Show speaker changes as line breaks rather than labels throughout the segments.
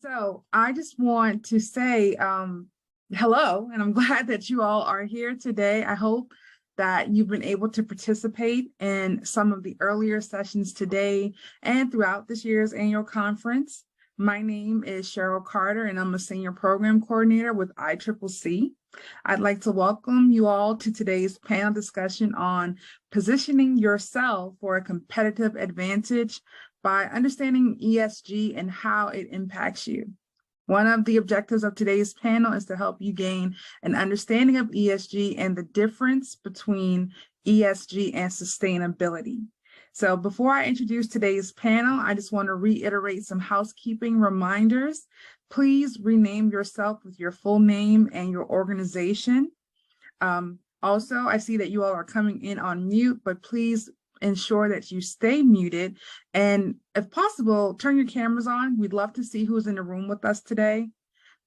So I just want to say hello, and I'm glad that you all are here today. I hope that you've been able to participate in some of the earlier sessions today and throughout this year's annual conference. My name is Cheryl Carter, and I'm a Senior Program Coordinator with ICCC. I'd like to welcome you all to today's panel discussion on positioning yourself for a competitive advantage by understanding ESG and how it impacts you. One of the objectives of today's panel is to help you gain an understanding of ESG and the difference between ESG and sustainability. So before I introduce today's panel, I just want to reiterate some housekeeping reminders. Please rename yourself with your full name and your organization. Also, I see that you all are coming in on mute, but please ensure that you stay muted. And if possible, turn your cameras on. We'd love to see who's in the room with us today.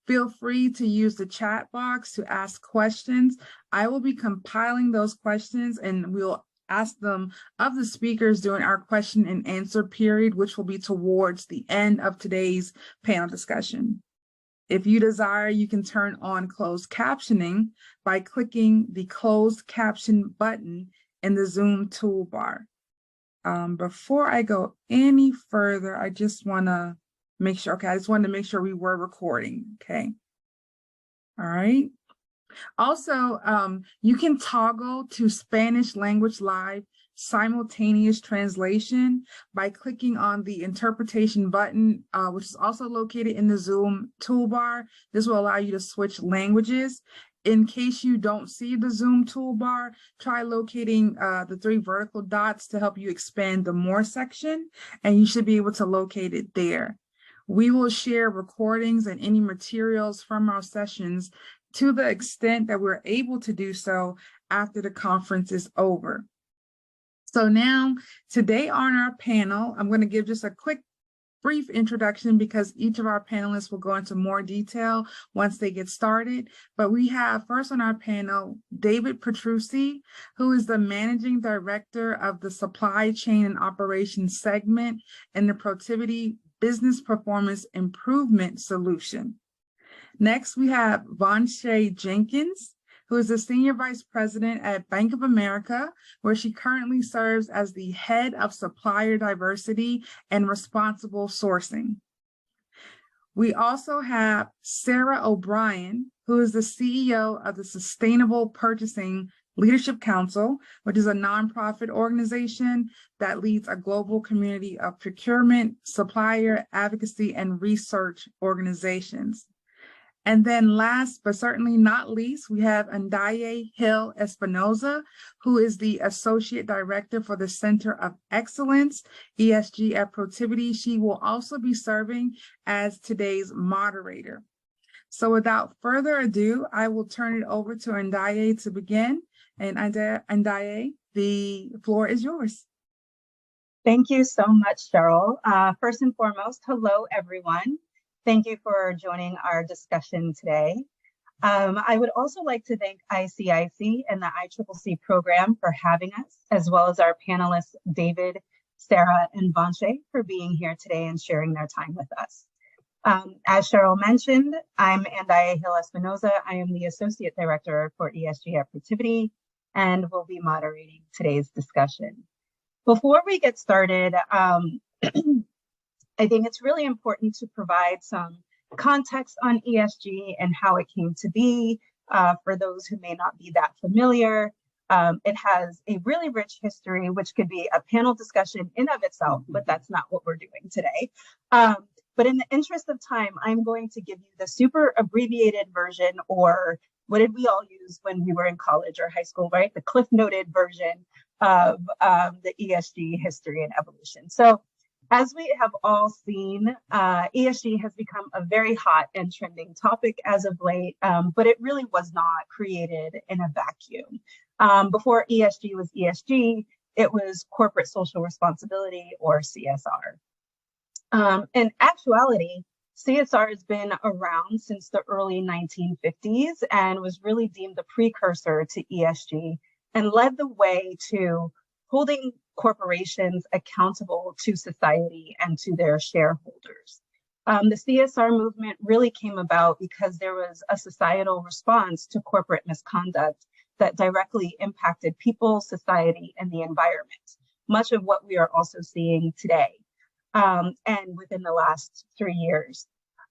Feel free to use the chat box to ask questions. I will be compiling those questions and we'll ask them of the speakers during our question and answer period, which will be towards the end of today's panel discussion. If you desire, you can turn on closed captioning by clicking the closed caption button in the Zoom toolbar. Before I go any further, I just want to make sure, I just wanted to make sure we were recording, okay? All right. Also, you can toggle to Spanish language live simultaneous translation by clicking on the interpretation button, which is also located in the Zoom toolbar. This will allow you to switch languages. In case you don't see the Zoom toolbar, try locating the three vertical dots to help you expand the More section, and you should be able to locate it there. We will share recordings and any materials from our sessions to the extent that we're able to do so after the conference is over. So now, today on our panel, I'm going to give just a quick brief introduction because each of our panelists will go into more detail once they get started. But we have first on our panel, David Petrucci, who is the Managing Director of the Supply Chain and Operations segment in the Protiviti Business Performance Improvement Solution. Next, we have Vanshay Jenkins, who is the Senior Vice President at Bank of America, where she currently serves as the Head of Supplier Diversity and Responsible Sourcing. We also have Sarah O'Brien, who is the CEO of the Sustainable Purchasing Leadership Council, which is a nonprofit organization that leads a global community of procurement, supplier advocacy, and research organizations. And then last, but certainly not least, we have Ndaye Hill Espinoza, who is the Associate Director for the Center of Excellence, ESG at Protiviti. She will also be serving as today's moderator. So without further ado, I will turn it over to Ndaye to begin. And Ndaye, the floor is yours.
Thank you so much, Cheryl. First and foremost, hello, everyone. Thank you for joining our discussion today. I would also like to thank ICIC and the ICCC program for having us, as well as our panelists, David, Sarah, and Vanshay, for being here today and sharing their time with us. As Cheryl mentioned, I'm Ndaye Hill Espinoza. I am the Associate Director for ESG at Protiviti and will be moderating today's discussion. Before we get started, I think it's really important to provide some context on ESG and how it came to be for those who may not be that familiar. It has a really rich history, which could be a panel discussion in of itself, but that's not what we're doing today. But in the interest of time, I'm going to give you the super abbreviated version, or what did we all use when we were in college or high school, right? The cliff noted version of the ESG history and evolution. So as we have all seen, ESG has become a very hot and trending topic as of late, but it really was not created in a vacuum. Before ESG was ESG, it was corporate social responsibility, or CSR. In actuality, CSR has been around since the early 1950s and was really deemed the precursor to ESG and led the way to holding corporations accountable to society and to their shareholders. The CSR movement really came about because there was a societal response to corporate misconduct that directly impacted people, society, and the environment, much of what we are also seeing today and within the last 3 years.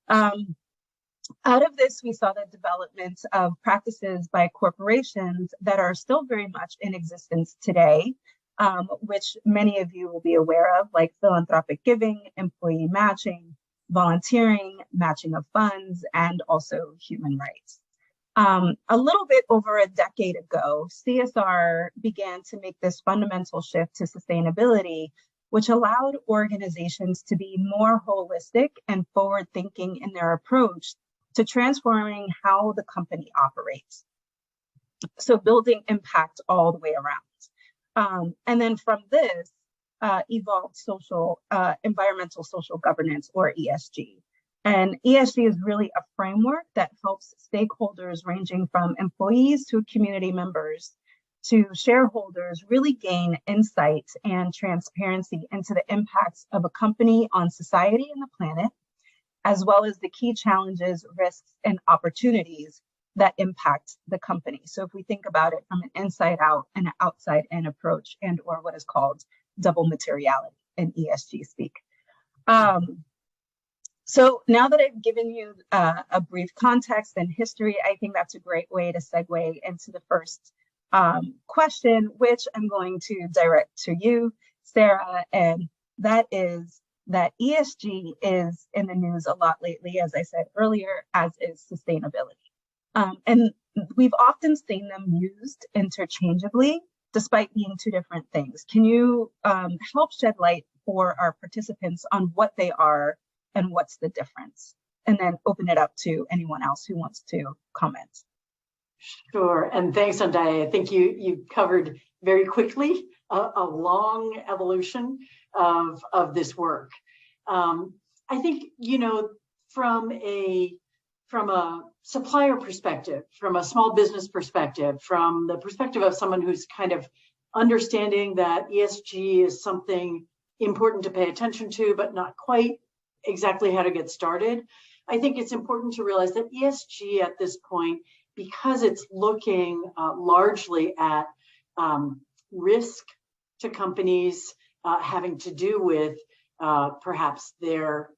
Out of this, we saw the development of practices by corporations that are still very much in existence today, which many of you will be aware of, like philanthropic giving, employee matching, volunteering, matching of funds, and also human rights. A little bit over a decade ago, CSR began to make this fundamental shift to sustainability, which allowed organizations to be more holistic and forward-thinking in their approach to transforming how the company operates. So building impact all the way around. And then from this evolved environmental social governance, or ESG. And ESG is really a framework that helps stakeholders ranging from employees to community members to shareholders really gain insight and transparency into the impacts of a company on society and the planet, as well as the key challenges, risks, and opportunities that impact the company. So if we think about it from an inside out and an outside in approach, and or what is called double materiality in ESG speak. So now that I've given you a brief context and history, I think that's a great way to segue into the first question, which I'm going to direct to you, Sarah, and that is that ESG is in the news a lot lately, as I said earlier, as is sustainability. And we've often seen them used interchangeably, despite being two different things. Can you help shed light for our participants on what they are and what's the difference? And then open it up to anyone else who wants to comment.
Sure, and thanks, Andaya. I think you covered very quickly a long evolution of this work. I think, from a supplier perspective, from a small business perspective, from the perspective of someone who's kind of understanding that ESG is something important to pay attention to, but not quite exactly how to get started, I think it's important to realize that ESG at this point, because it's looking largely at risk to companies having to do with perhaps their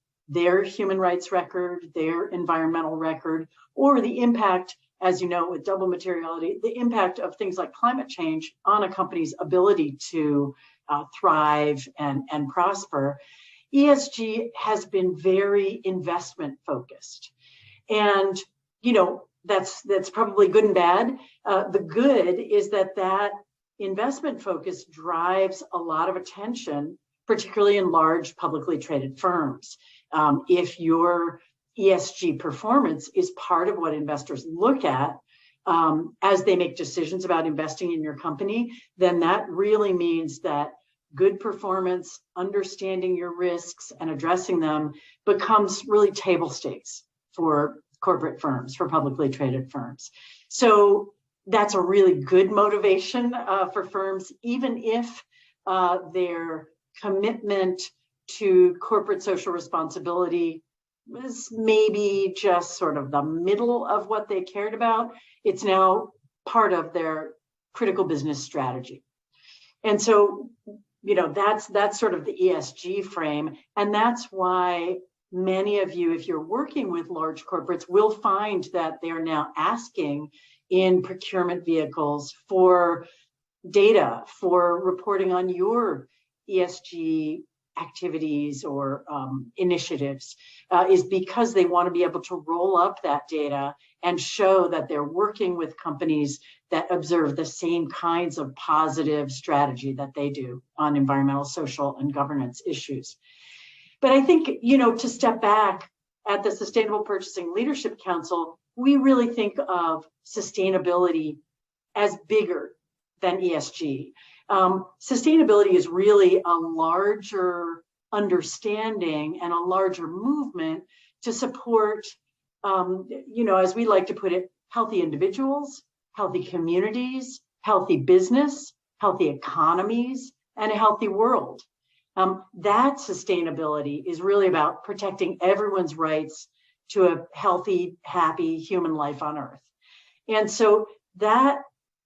human rights record, their environmental record, or the impact, as you know, with double materiality, the impact of things like climate change on a company's ability to thrive and prosper. ESG has been very investment focused. And, that's probably good and bad. The good is that investment focus drives a lot of attention, particularly in large publicly traded firms. If your ESG performance is part of what investors look at as they make decisions about investing in your company, then that really means that good performance, understanding your risks and addressing them becomes really table stakes for corporate firms, for publicly traded firms. So that's a really good motivation for firms, even if their commitment to corporate social responsibility was maybe just sort of the middle of what they cared about. It's now part of their critical business strategy. And so, that's sort of the ESG frame. And that's why many of you, if you're working with large corporates, will find that they're now asking in procurement vehicles for data, for reporting on your ESG activities or initiatives, is because they want to be able to roll up that data and show that they're working with companies that observe the same kinds of positive strategy that they do on environmental, social, and governance issues. But I think, to step back at the Sustainable Purchasing Leadership Council, we really think of sustainability as bigger than ESG. Sustainability is really a larger understanding and a larger movement to support, as we like to put it, healthy individuals, healthy communities, healthy business, healthy economies, and a healthy world. That sustainability is really about protecting everyone's rights to a healthy, happy human life on Earth. And so that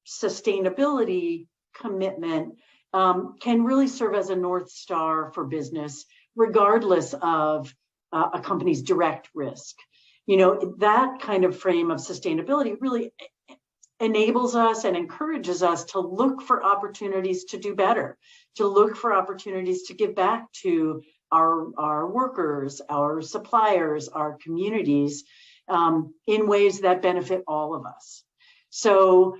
sustainability commitment can really serve as a North Star for business, regardless of a company's direct risk. You know, that kind of frame of sustainability really enables us and encourages us to look for opportunities to do better, to look for opportunities to give back to our workers, our suppliers, our communities, in ways that benefit all of us. So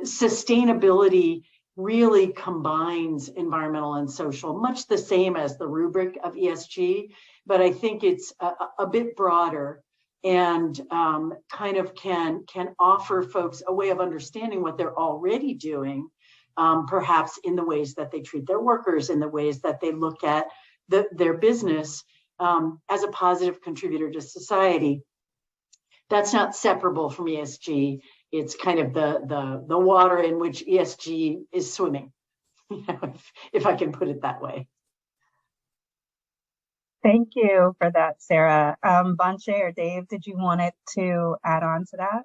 sustainability really combines environmental and social, much the same as the rubric of ESG, but I think it's a bit broader and kind of can offer folks a way of understanding what they're already doing, perhaps in the ways that they treat their workers, in the ways that they look at their business as a positive contributor to society. That's not separable from ESG. It's kind of the water in which ESG is swimming, if I can put it that way.
Thank you for that, Sarah. Vanche or Dave, did you want to add on to that?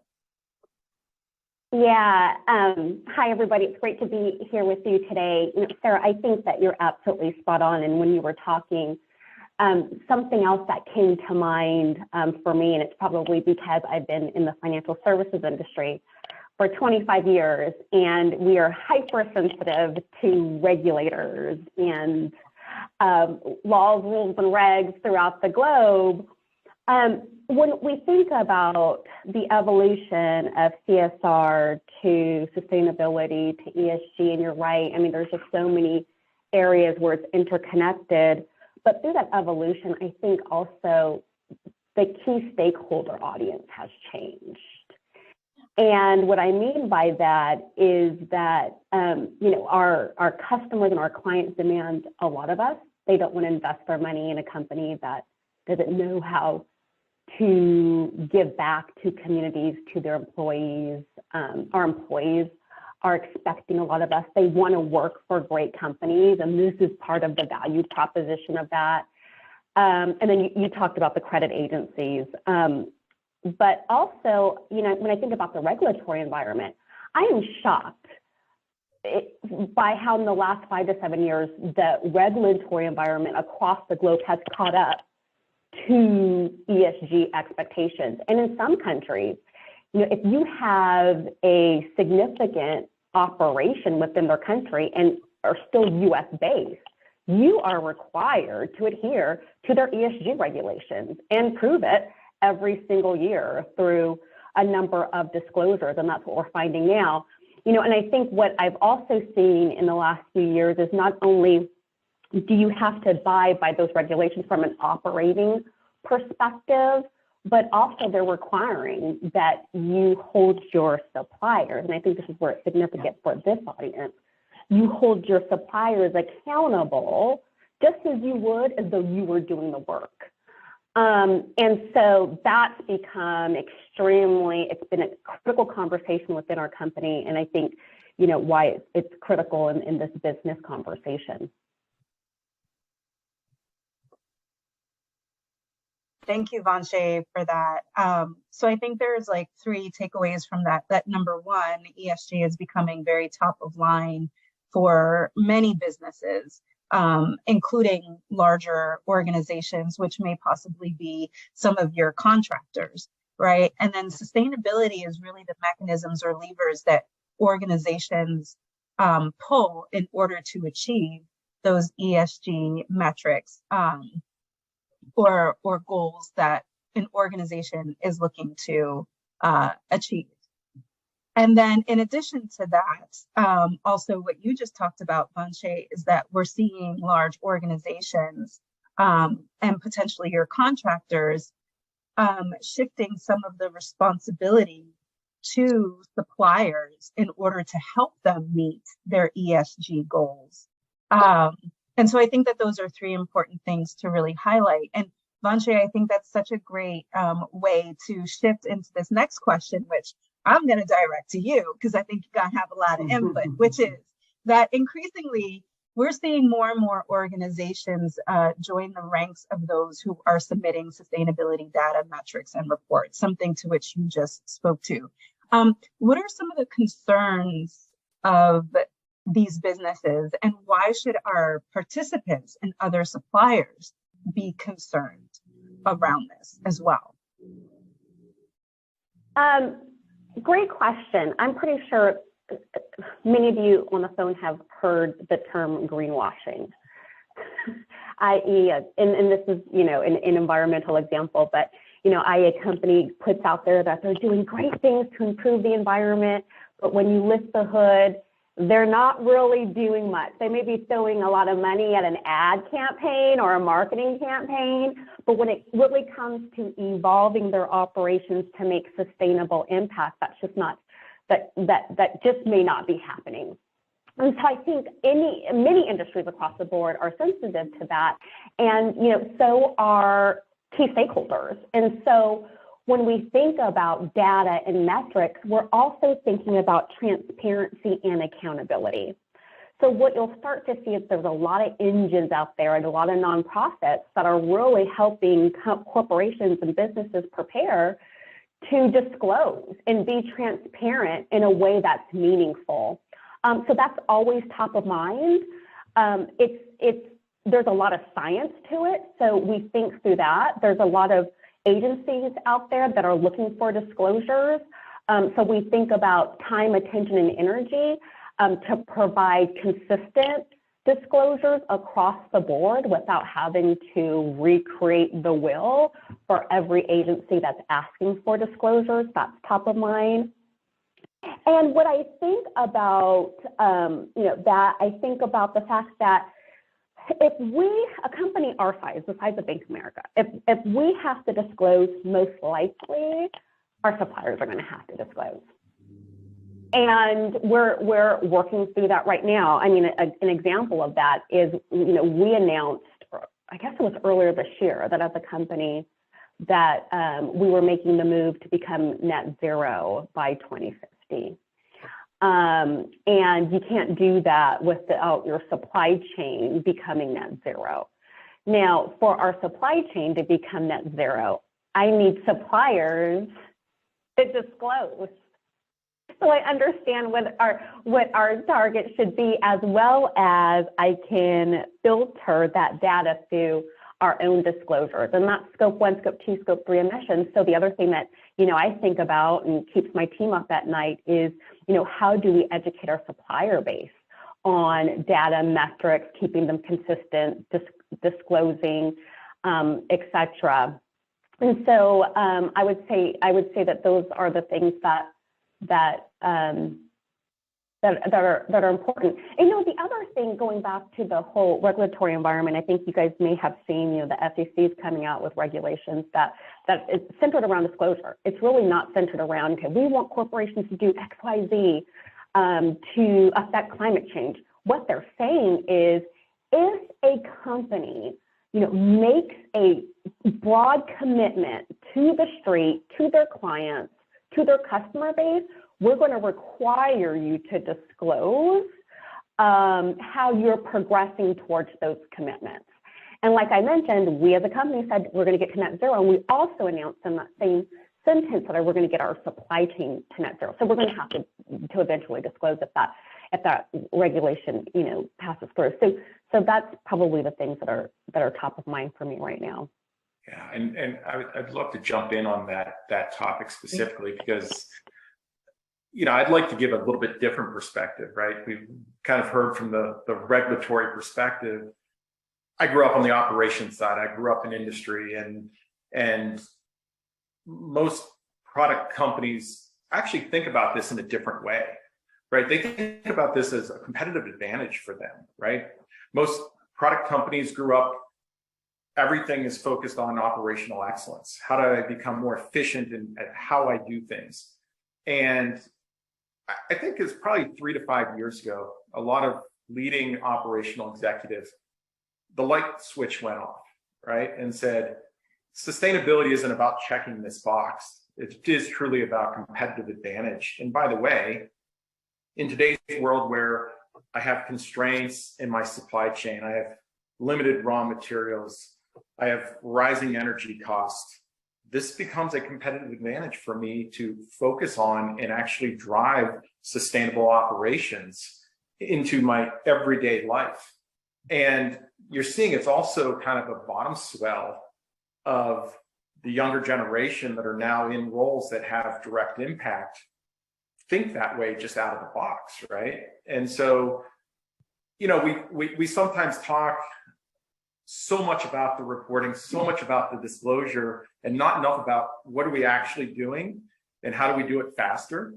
Yeah. Hi, everybody. It's great to be here with you today. You know, Sarah, I think that you're absolutely spot on. And when you were talking, something else that came to mind for me, and it's probably because I've been in the financial services industry for 25 years, and we are hypersensitive to regulators and laws, rules, and regs throughout the globe. When we think about the evolution of CSR to sustainability to ESG, and you're right, I mean, there's just so many areas where it's interconnected. But through that evolution, I think also the key stakeholder audience has changed. And what I mean by that is that, you know, our customers and our clients demand a lot of us. They don't want to invest their money in a company that doesn't know how to give back to communities, to their employees. Our employees are expecting a lot of us. They want to work for great companies, and this is part of the value proposition of that. And then you talked about the credit agencies. But also, you know, when I think about the regulatory environment, I am shocked by how in the last 5 to 7 years, the regulatory environment across the globe has caught up to ESG expectations. And in some countries, you know, if you have a significant operation within their country and are still US based, you are required to adhere to their ESG regulations and prove it every single year through a number of disclosures. And that's what we're finding now. You know, and I think what I've also seen in the last few years is not only do you have to abide by those regulations from an operating perspective, but also they're requiring that you hold your suppliers. And I think this is where it's significant for this audience. You hold your suppliers accountable just as you would as though you were doing the work. And so that's become it's been a critical conversation within our company. And I think, you know, why it's critical in this business conversation.
Thank you, Vanche, for that. So I think there's like 3 takeaways from that. That number one, ESG is becoming very top of line for many businesses, including larger organizations, which may possibly be some of your contractors, right? And then sustainability is really the mechanisms or levers that organizations pull in order to achieve those ESG metrics. Or goals that an organization is looking to achieve. And then in addition to that, also what you just talked about, Vanche, is that we're seeing large organizations and potentially your contractors shifting some of the responsibility to suppliers in order to help them meet their ESG goals. And so I think that those are 3 important things to really highlight. And Vanche, I think that's such a great way to shift into this next question, which I'm going to direct to you because I think you're going to have a lot of input, which is that increasingly we're seeing more and more organizations join the ranks of those who are submitting sustainability data, metrics, and reports, something to which you just spoke to. What are some of the concerns of these businesses, and why should our participants and other suppliers be concerned around this as well?
Great question. I'm pretty sure many of you on the phone have heard the term greenwashing, i.e., and this is, an environmental example, but, a company puts out there that they're doing great things to improve the environment, but when you lift the hood, they're not really doing much. They may be throwing a lot of money at an ad campaign or a marketing campaign, but when it really comes to evolving their operations to make sustainable impact, that's just not, that just may not be happening. And so I think many industries across the board are sensitive to that, and so are key stakeholders. And so when we think about data and metrics, we're also thinking about transparency and accountability. So what you'll start to see is there's a lot of engines out there and a lot of nonprofits that are really helping corporations and businesses prepare to disclose and be transparent in a way that's meaningful. So that's always top of mind. There's a lot of science to it, so we think through that. There's a lot of agencies out there that are looking for disclosures. So we think about time, attention, and energy to provide consistent disclosures across the board without having to recreate the wheel for every agency that's asking for disclosures. That's top of mind. And what I think about, I think about the fact that if a company our size, the size of Bank of America, if we have to disclose, most likely our suppliers are going to have to disclose. And we're working through that right now. I mean, an example of that is, we announced, I guess it was earlier this year, that as a company that we were making the move to become net zero by 2050. And you can't do that without your supply chain becoming net zero. Now, for our supply chain to become net zero, I need suppliers to disclose. So I understand what our target should be, as well as I can filter that data through our own disclosures, and that's scope 1, scope 2, scope 3 emissions. So the other thing that I think about and keeps my team up at night is how do we educate our supplier base on data, metrics, keeping them consistent, disclosing, et cetera. And so I would say that those are the things that are important. And the other thing, going back to the whole regulatory environment, I think you guys may have seen, the SEC is coming out with regulations that is centered around disclosure. It's really not centered around, okay, we want corporations to do X, Y, Z to affect climate change. What they're saying is, if a company, makes a broad commitment to the street, to their clients, to their customer base, we're going to require you to disclose how you're progressing towards those commitments. And like I mentioned, we as a company said we're going to get to net zero, and we also announced in that same sentence that we're going to get our supply chain to net zero. So we're going to have to eventually disclose if that regulation passes through. So that's probably the things that are top of mind for me right now.
Yeah, and I'd love to jump in on that topic specifically, because I'd like to give a little bit different perspective, right? We've kind of heard from the regulatory perspective. I grew up on the operations side. I grew up in industry, and most product companies actually think about this in a different way, right? They think about this as a competitive advantage for them, right? Most product companies grew up, everything is focused on operational excellence. How do I become more efficient at how I do things? And I think it's probably 3 to 5 years ago, a lot of leading operational executives, the light switch went off, right? And said, sustainability isn't about checking this box. It is truly about competitive advantage. And by the way, in today's world where I have constraints in my supply chain. I have limited raw materials. I have rising energy costs. This becomes a competitive advantage for me to focus on and actually drive sustainable operations into my everyday life. And you're seeing it's also kind of a bottom swell of the younger generation that are now in roles that have direct impact, think that way just out of the box, right? And so, you know, we sometimes talk so much about the reporting, so much about the disclosure, and not enough about what are we actually doing and how do we do it faster,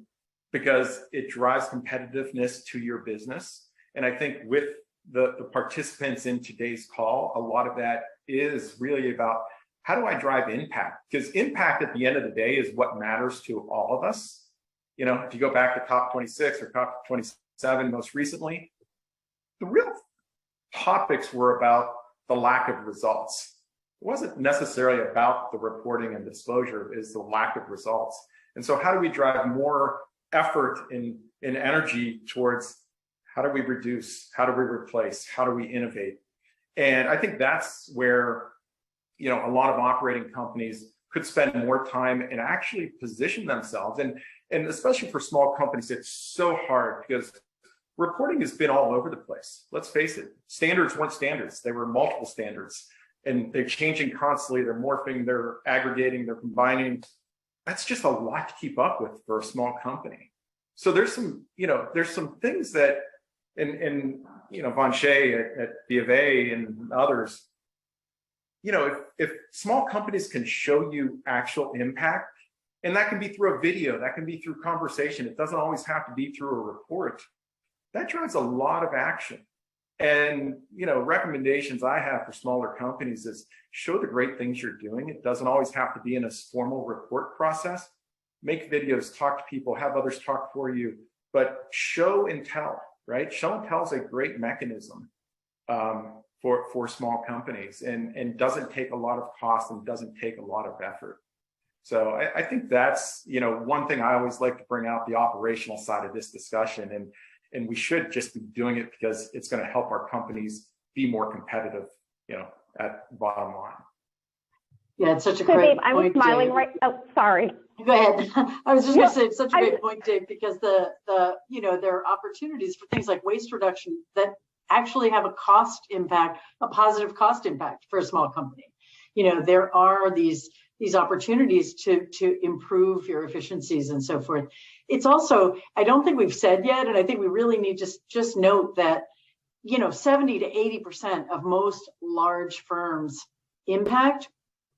because it drives competitiveness to your business. And I think with the participants in today's call, a lot of that is really about how do I drive impact? Because impact at the end of the day is what matters to all of us. You know, if you go back to COP26 or COP27 most recently, the real topics were about the lack of results. It wasn't necessarily about the reporting and disclosure, is the lack of results. And so how do we drive more effort and energy towards how do we reduce, how do we replace, how do we innovate? And I think that's where, you know, a lot of operating companies could spend more time and actually position themselves. And especially for small companies, it's so hard because reporting has been all over the place. Let's face it, standards weren't standards. There were multiple standards and they're changing constantly. They're morphing, they're aggregating, they're combining. That's just a lot to keep up with for a small company. So there's some, you know, there's some things that, and you know, Von Shea at B of A and others, you know, if small companies can show you actual impact, and that can be through a video, that can be through conversation, it doesn't always have to be through a report, that drives a lot of action. And, you know, recommendations I have for smaller companies is show the great things you're doing. It doesn't always have to be in a formal report process. Make videos, talk to people, have others talk for you, but show and tell, right? Show and tell is a great mechanism for small companies and doesn't take a lot of cost and doesn't take a lot of effort. So I think that's, you know, one thing I always like to bring out, the operational side of this discussion. And we should just be doing it because it's going to help our companies be more competitive, you know, at the bottom line.
Yeah, it's such a
so
great
Dave,
point.
I'm smiling
Dave.
right. Oh, sorry.
Go ahead. I was just going to say it's such a great point, Dave, because the you know, there are opportunities for things like waste reduction that actually have a cost impact, a positive cost impact for a small company. You know, there are these opportunities to improve your efficiencies and so forth. It's also, I don't think we've said yet, and I think we really need to just note that, you know, 70 to 80% of most large firms' impact,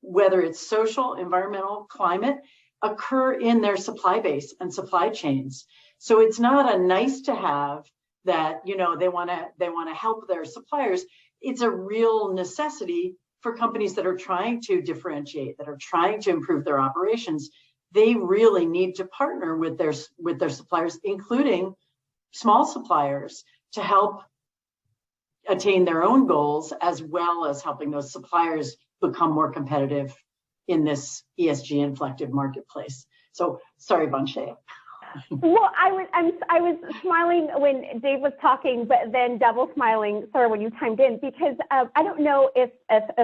whether it's social, environmental, climate, occur in their supply base and supply chains. So it's not a nice to have that, you know, they want to help their suppliers. It's a real necessity for companies that are trying to differentiate, that are trying to improve their operations. They really need to partner with their suppliers, including small suppliers, to help attain their own goals, as well as helping those suppliers become more competitive in this ESG inflected marketplace. So sorry, Von Shea.
Well, I was smiling when Dave was talking, but then double smiling, sorry, when you chimed in, because I don't know if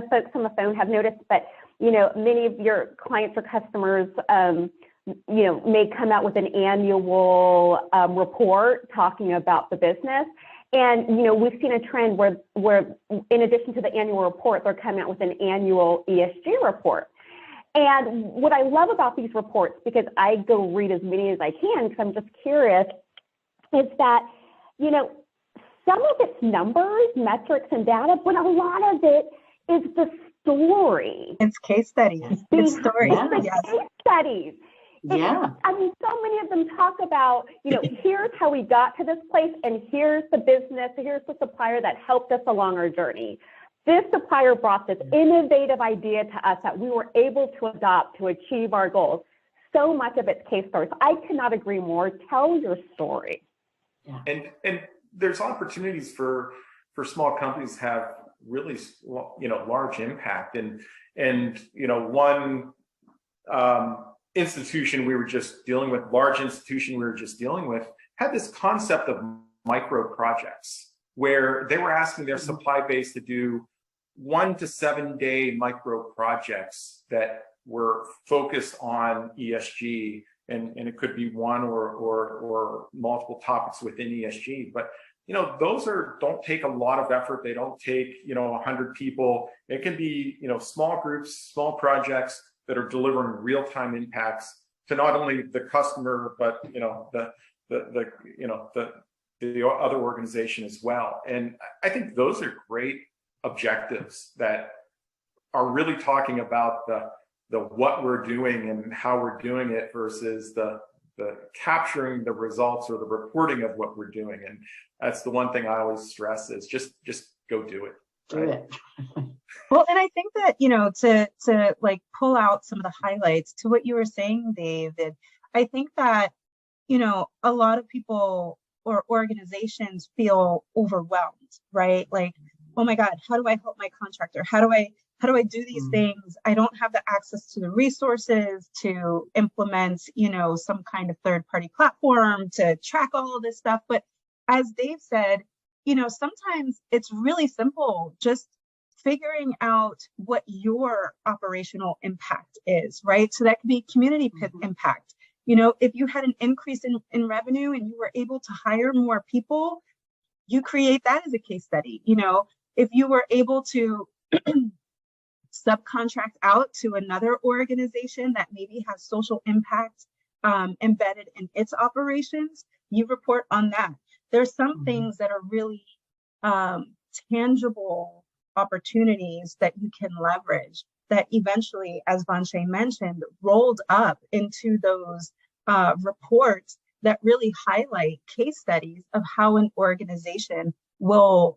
folks on the phone have noticed, but, you know, many of your clients or customers, you know, may come out with an annual report talking about the business. And, you know, we've seen a trend where in addition to the annual report, they're coming out with an annual ESG report. And what I love about these reports, because I go read as many as I can, because I'm just curious, is that, you know, some of it's numbers, metrics, and data, but a lot of it is the story.
It's case studies. It's stories.
It's case studies.
Yeah.
I mean, so many of them talk about, you know, here's how we got to this place, and here's the business, here's the supplier that helped us along our journey. This supplier brought this innovative idea to us that we were able to adopt to achieve our goals. So much of it's case stories. I cannot agree more. Tell your story.
Yeah.
And there's opportunities for small companies to have really, you know, large impact. And you know, one institution we were just dealing with, large institution we were just dealing with, had this concept of micro projects where they were asking their supply base to do 1 to 7 day micro projects that were focused on ESG, and it could be one or multiple topics within ESG. But those don't take a lot of effort. They don't take 100 people. It can be small groups, small projects that are delivering real-time impacts to not only the customer, but the other organization as well. And I think those are great objectives that are really talking about the what we're doing and how we're doing it versus the capturing the results or the reporting of what we're doing. And that's the one thing I always stress is just go do it.
Do it.
Well, and I think that, to like pull out some of the highlights to what you were saying, David, I think that, a lot of people or organizations feel overwhelmed, right? Like, oh my God, how do I help my contractor? How do I do these things? I don't have the access to the resources to implement, some kind of third-party platform to track all of this stuff. But as Dave said, sometimes it's really simple, just figuring out what your operational impact is, right? So that could be community impact. If you had an increase in revenue and you were able to hire more people, you create that as a case study. If you were able to subcontract out to another organization that maybe has social impact embedded in its operations, you report on that. There's some things that are really tangible opportunities that you can leverage that eventually, as Vanshay mentioned, rolled up into those reports that really highlight case studies of how an organization will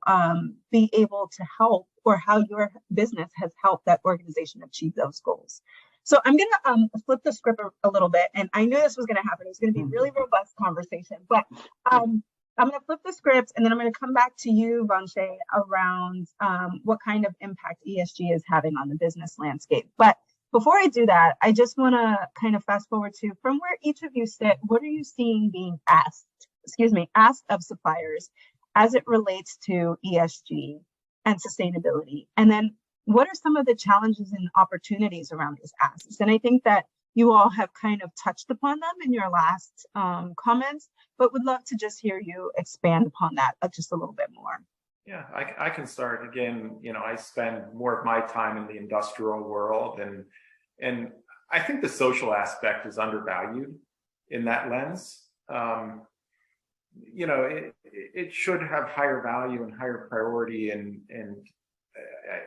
be able to help, or how your business has helped that organization achieve those goals. So I'm going to flip the script a little bit, and I knew this was going to happen. It was going to be a really robust conversation, but I'm going to flip the script, and then I'm going to come back to you, Vanshay, around what kind of impact ESG is having on the business landscape. But before I do that, I just want to kind of fast forward to, from where each of you sit, what are you seeing being asked of suppliers as it relates to ESG and sustainability? And then what are some of the challenges and opportunities around these asks? And I think that you all have kind of touched upon them in your last comments, but would love to just hear you expand upon that just a little bit more.
Yeah, I can start. Again, I spend more of my time in the industrial world, and I think the social aspect is undervalued in that lens. It should have higher value and higher priority, and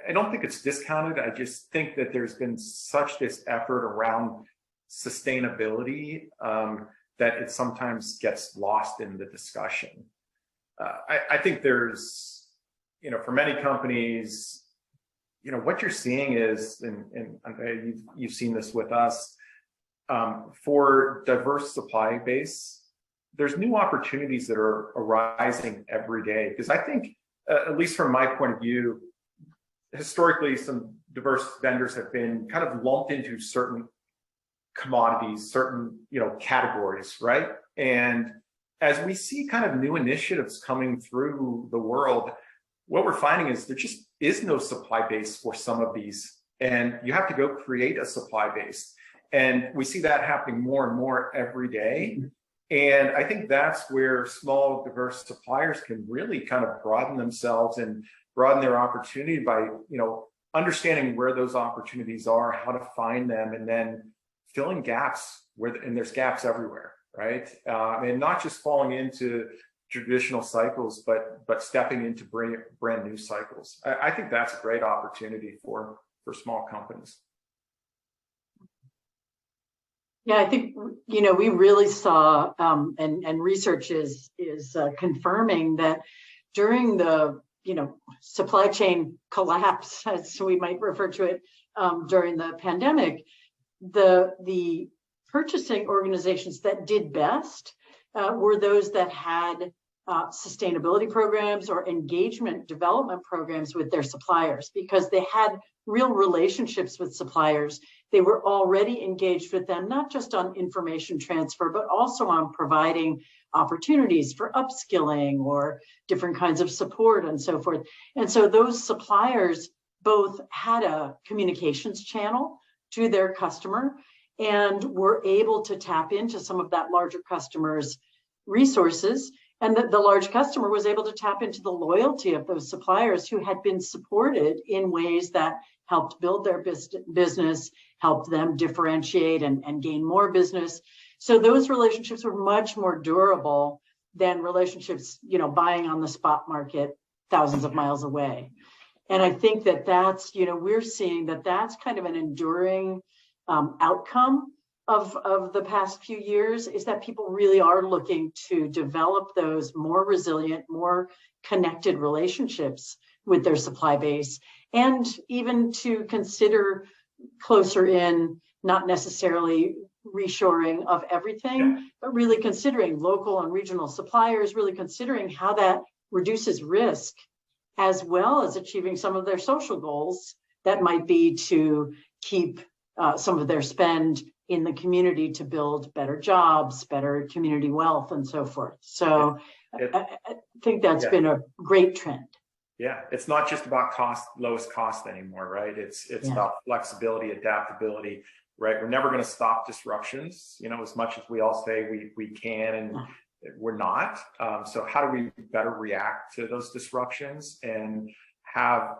I don't think it's discounted. I just think that there's been such this effort around sustainability that it sometimes gets lost in the discussion. I think there's, for many companies, what you're seeing is, and you've seen this with us, for diverse supply base, there's new opportunities that are arising every day. Because I think, at least from my point of view, historically, some diverse vendors have been kind of lumped into certain commodities, certain categories, right? And as we see kind of new initiatives coming through the world, what we're finding is there just is no supply base for some of these, and you have to go create a supply base. And we see that happening more and more every day. And I think that's where small, diverse suppliers can really kind of broaden themselves and broaden their opportunity by, understanding where those opportunities are, how to find them, and then filling gaps and there's gaps everywhere, right? And not just falling into traditional cycles, but stepping into brand new cycles. I think that's a great opportunity for small companies.
Yeah, I think, we really saw, and research is confirming that during the, supply chain collapse, as we might refer to it, during the pandemic, the purchasing organizations that did best were those that had sustainability programs or engagement development programs with their suppliers, because they had real relationships with suppliers. They were already engaged with them, not just on information transfer, but also on providing opportunities for upskilling or different kinds of support and so forth. And so those suppliers both had a communications channel to their customer and were able to tap into some of that larger customer's resources. And the large customer was able to tap into the loyalty of those suppliers who had been supported in ways that helped build their business, helped them differentiate and gain more business. So those relationships were much more durable than relationships, buying on the spot market thousands of miles away. And I think that's, we're seeing that's kind of an enduring outcome of the past few years, is that people really are looking to develop those more resilient, more connected relationships with their supply base, and even to consider closer in, not necessarily reshoring of everything, but really considering local and regional suppliers, really considering how that reduces risk, as well as achieving some of their social goals that might be to keep some of their spend in the community to build better jobs, better community wealth, and so forth. So I think that's been a great trend.
Yeah, it's not just about lowest cost anymore, right? It's about flexibility, adaptability, right? We're never going to stop disruptions, as much as we all say we can, and we're not. So how do we better react to those disruptions and have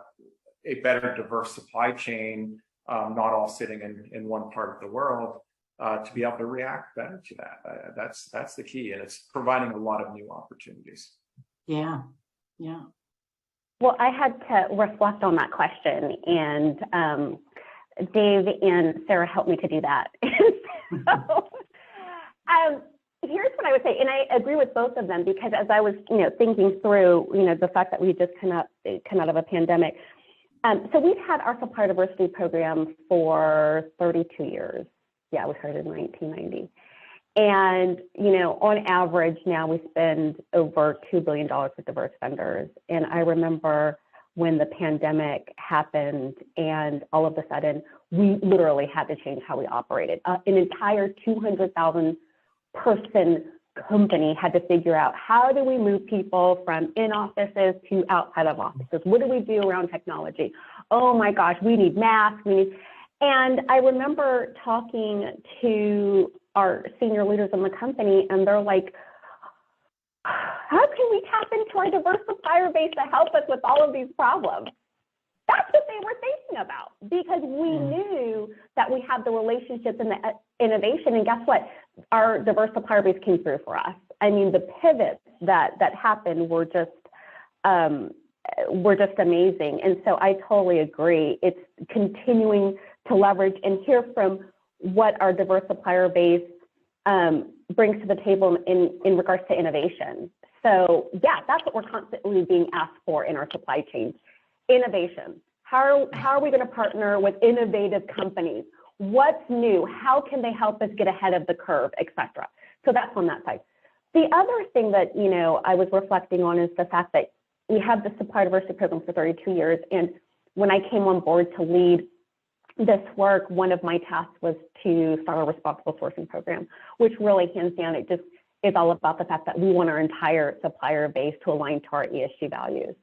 a better diverse supply chain, not all sitting in one part of the world, to be able to react better to that? That's the key, and it's providing a lot of new opportunities.
Yeah.
Well, I had to reflect on that question, and Dave and Sarah helped me to do that. So, here's what I would say, and I agree with both of them, because as I was, thinking through, the fact that we just come out of a pandemic. So we've had our supplier diversity program for 32 years. Yeah, we started in 1990. And, on average now we spend over $2 billion with diverse vendors. And I remember when the pandemic happened and all of a sudden we literally had to change how we operated. An entire 200,000 person company had to figure out, how do we move people from in offices to outside of offices? What do we do around technology? Oh my gosh, we need masks. And I remember talking to our senior leaders in the company, and they're like, how can we tap into our diverse supplier base to help us with all of these problems? That's what they were thinking about, because we knew that we had the relationships and the innovation. And guess what? Our diverse supplier base came through for us. I mean, the pivots that happened were just amazing. And so I totally agree. It's continuing to leverage and hear from what our diverse supplier base brings to the table in regards to innovation. So yeah, that's what we're constantly being asked for in our supply chain. Innovation. How are we going to partner with innovative companies? What's new? How can they help us get ahead of the curve, et cetera? So that's on that side. The other thing that, I was reflecting on is the fact that we have the supplier diversity program for 32 years. And when I came on board to lead this work, one of my tasks was to start a responsible sourcing program, which really hands down, it just is all about the fact that we want our entire supplier base to align to our ESG values.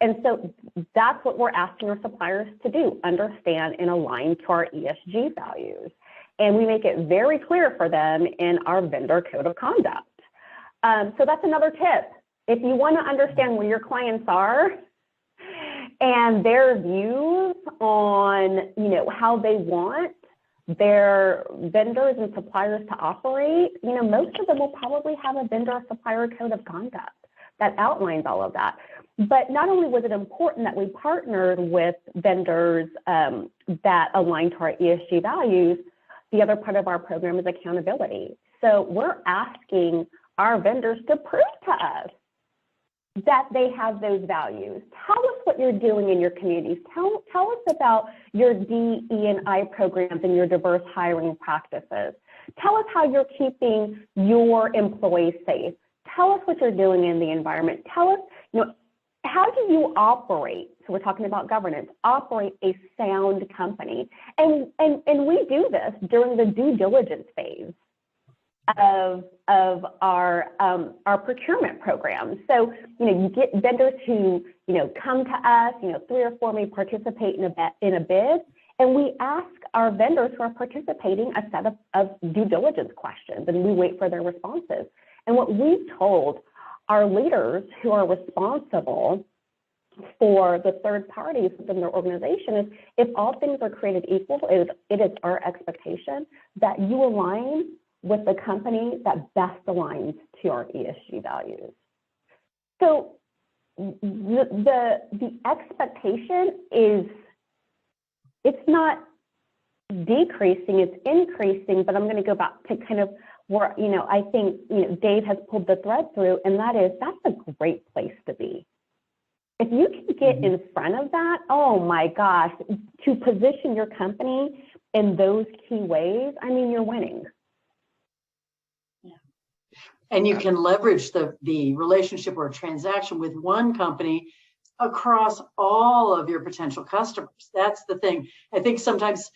And so that's what we're asking our suppliers to do, understand and align to our ESG values. And we make it very clear for them in our vendor code of conduct. So that's another tip. If you want to understand where your clients are and their views on, how they want their vendors and suppliers to operate, most of them will probably have a vendor supplier code of conduct that outlines all of that. But not only was it important that we partnered with vendors that align to our ESG values, the other part of our program is accountability. So we're asking our vendors to prove to us that they have those values. Tell us what you're doing in your communities. Tell us about your DE&I programs and your diverse hiring practices. Tell us how you're keeping your employees safe. tell us what you're doing in the environment. Tell us, how do you operate? So we're talking about governance, operate a sound company. And we do this during the due diligence phase of our procurement program. So, you get vendors who, come to us, 3 or 4 may participate in a bid, and we ask our vendors who are participating a set of due diligence questions, and we wait for their responses. And what we've told our leaders who are responsible for the third parties within their organization is, if all things are created equal, it is our expectation that you align with the company that best aligns to our ESG values. So the expectation is, it's not decreasing, it's increasing, but I'm going to go back to kind of where, I think, Dave has pulled the thread through, and that's a great place to be. If you can get in front of that, oh my gosh, to position your company in those key ways, you're winning.
Yeah. And you can leverage the relationship or transaction with one company across all of your potential customers. That's the thing. I think sometimes,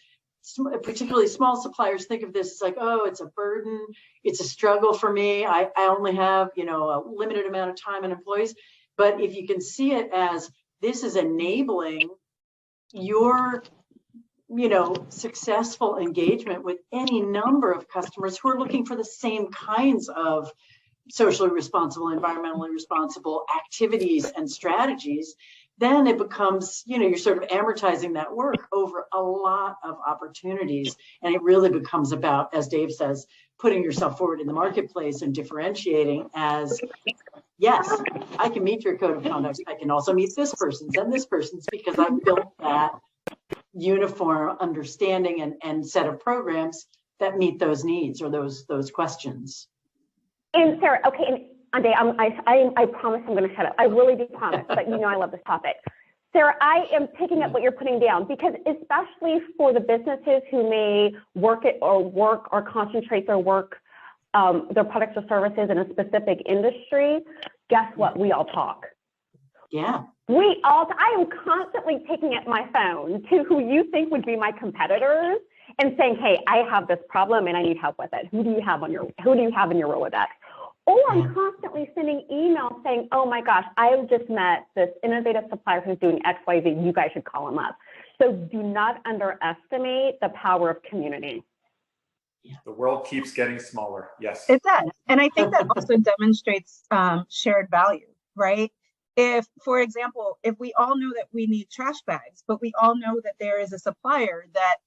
particularly small suppliers, think of this as like, oh, it's a burden, it's a struggle for me. I only have, a limited amount of time and employees. But if you can see it as, this is enabling your, successful engagement with any number of customers who are looking for the same kinds of socially responsible, environmentally responsible activities and strategies, then it becomes, you're sort of amortizing that work over a lot of opportunities. And it really becomes about, as Dave says, putting yourself forward in the marketplace and differentiating as, yes, I can meet your code of conduct. I can also meet this person's and this person's, because I built that uniform understanding and set of programs that meet those needs or those questions.
And Sarah, okay, and Dave, I promise I'm going to shut up. I really do promise, but I love this topic. Sarah, I am picking up what you're putting down, because especially for the businesses who may work or concentrate their work, their products or services in a specific industry, guess what? We all talk.
Yeah.
I am constantly picking up my phone to who you think would be my competitors and saying, hey, I have this problem and I need help with it. Who do you have in your Rolodex? Or I'm constantly sending emails saying, oh my gosh, I just met this innovative supplier who's doing XYZ. You guys should call him up. So do not underestimate the power of community.
The world keeps getting smaller. Yes.
It does. And I think that also demonstrates shared value, right? If, for example, if we all know that we need trash bags, but we all know that there is a supplier that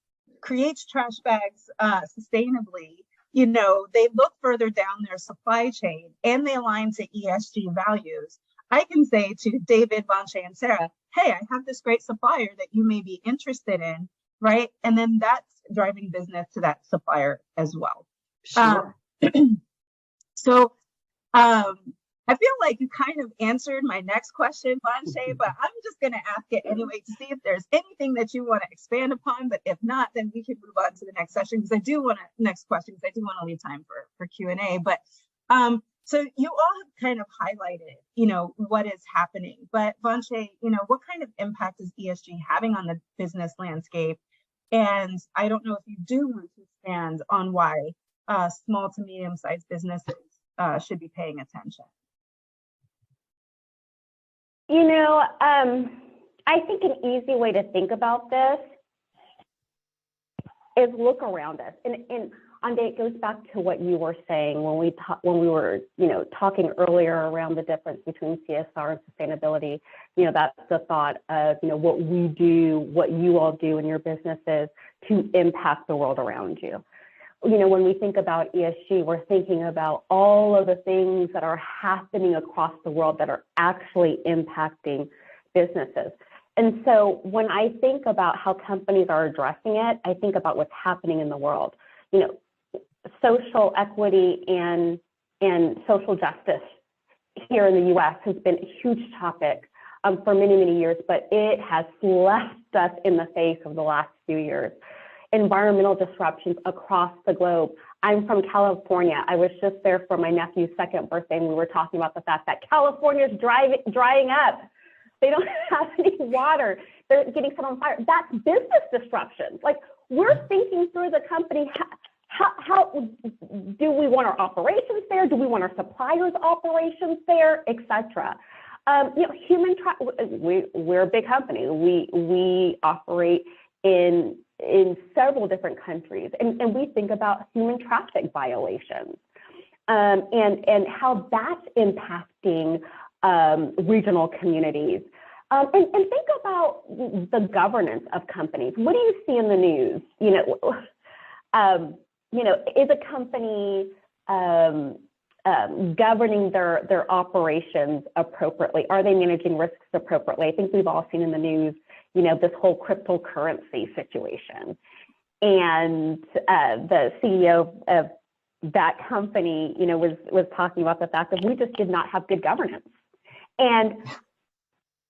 creates trash bags sustainably, they look further down their supply chain and they align to ESG values. I can say to David, Vanche, and Sarah, hey, I have this great supplier that you may be interested in, right? And then that's driving business to that supplier as well.
Sure.
I feel like you kind of answered my next question, Vanche, but I'm just going to ask it anyway to see if there's anything that you want to expand upon. But if not, then we can move on to the next session, because I do want to leave time for Q&A. But so you all have kind of highlighted, what is happening. But Vanche, what kind of impact is ESG having on the business landscape? And I don't know if you do want to expand on why small to medium-sized businesses should be paying attention.
I think an easy way to think about this is look around us. And Ande, it goes back to what you were saying when we were, talking earlier around the difference between CSR and sustainability. That's the thought of, what we do, what you all do in your businesses to impact the world around you. When we think about ESG, we're thinking about all of the things that are happening across the world that are actually impacting businesses. And so when I think about how companies are addressing it, I think about what's happening in the world. Social equity and social justice here in the U.S. has been a huge topic for many, many years, but it has left us in the face of the last few years. Environmental disruptions across the globe. I'm from California. I was just there for my nephew's 2nd birthday, and we were talking about the fact that California is drying up. They don't have any water. They're getting set on fire. That's business disruptions. Like, we're thinking through the company, how do we want our operations there? Do we want our suppliers' operations there, et cetera? We're a big company. We operate in several different countries, and we think about human traffic violations and how that's impacting regional communities. And think about the governance of companies. What do you see in the news? Is a company governing their operations appropriately? Are they managing risks appropriately? I think we've all seen in the news, this whole cryptocurrency situation. And the CEO of that company, was talking about the fact that we just did not have good governance. And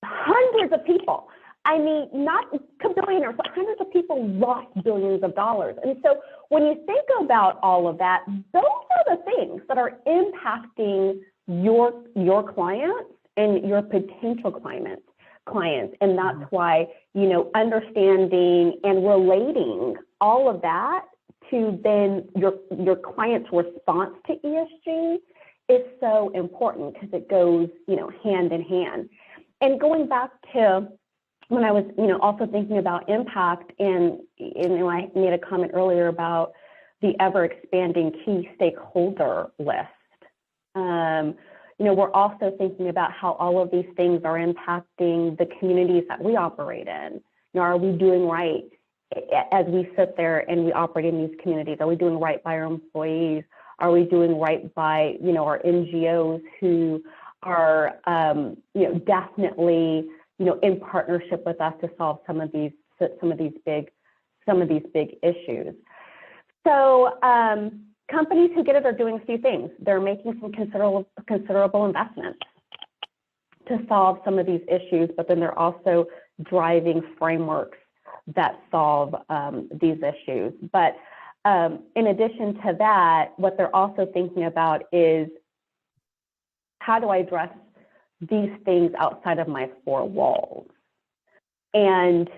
hundreds of people, not billionaires, but hundreds of people lost billions of dollars. And so when you think about all of that, those are the things that are impacting your clients and your potential clients. And that's why, understanding and relating all of that to then your client's response to ESG is so important, because it goes, hand in hand. And going back to when I was, also thinking about impact, and I made a comment earlier about the ever expanding key stakeholder list. We're also thinking about how all of these things are impacting the communities that we operate in. Are we doing right as we sit there and we operate in these communities? Are we doing right by our employees? Are we doing right by, our NGOs who are, definitely, in partnership with us to solve some of these big issues? So companies who get it are doing a few things. They're making some considerable investments to solve some of these issues, but then they're also driving frameworks that solve these issues. But in addition to that, what they're also thinking about is, how do I address these things outside of my 4 walls? And